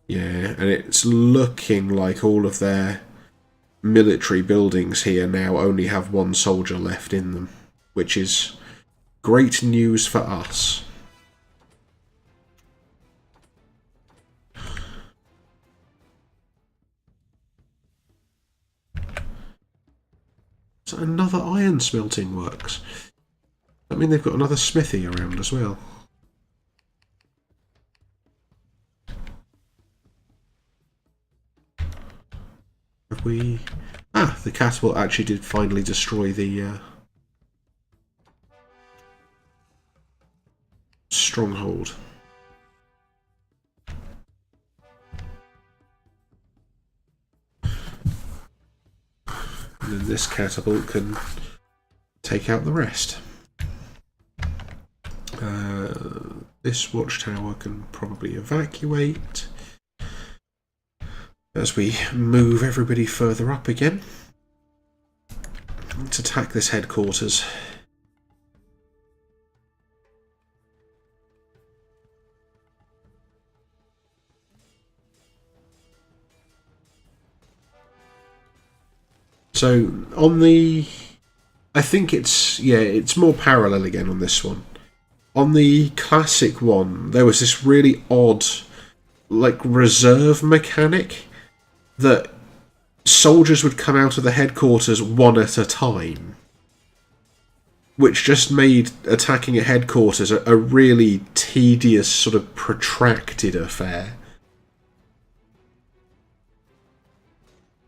Yeah, and it's looking like all of their military buildings here now only have 1 soldier left in them, which is great news for us. So another iron smelting works. I mean, they've got another smithy around as well. Have we... Ah, the catapult actually did finally destroy the stronghold. And then this catapult can take out the rest. This watchtower can probably evacuate as we move everybody further up again. Let's attack this headquarters. So on the... I think it's more parallel again on this one. On the classic one, there was this really odd, like, reserve mechanic that soldiers would come out of the headquarters one at a time, which just made attacking a headquarters a really tedious, sort of protracted affair.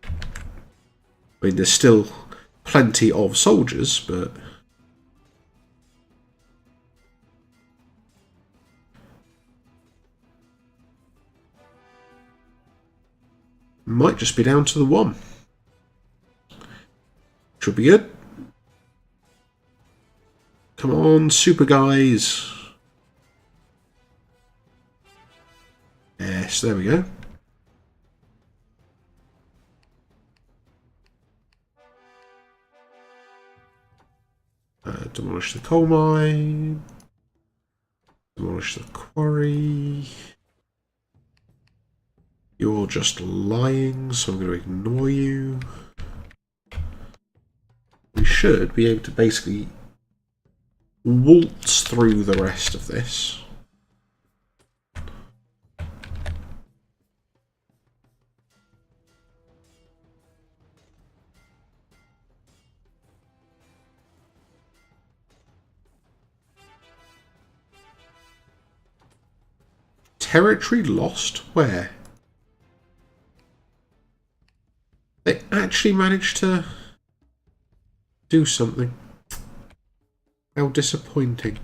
I mean, there's still plenty of soldiers, but... might just be down to the one. Should be good. Come on, super guys. Yes, there we go. Demolish the coal mine. Demolish the quarry. You're just lying, so I'm going to ignore you. We should be able to basically waltz through the rest of this. Territory lost? Where? They actually managed to do something. How disappointing.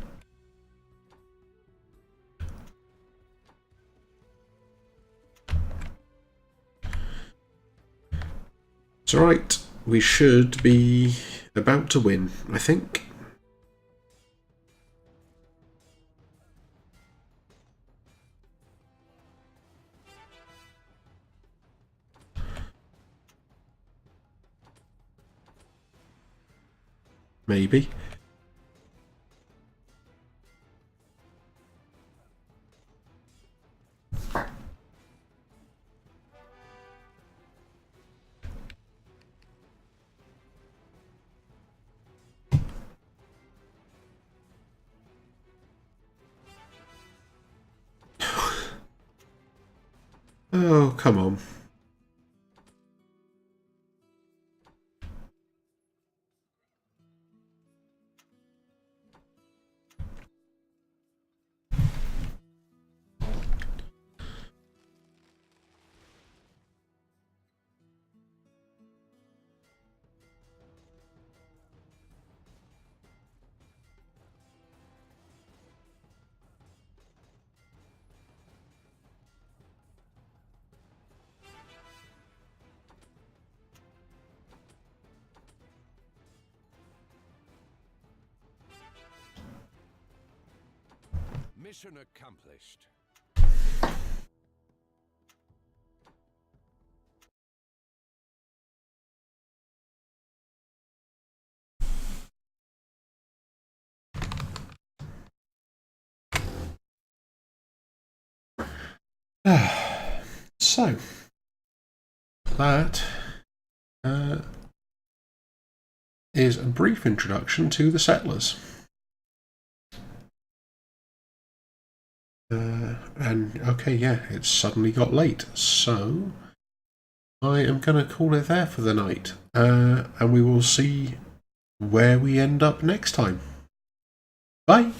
It's alright. We should be about to win, I think. Maybe. Oh, come on. Mission accomplished. So, that is a brief introduction to the settlers. And okay, yeah, it's suddenly got late, so I am going to call it there for the night, and we will see where we end up next time. Bye!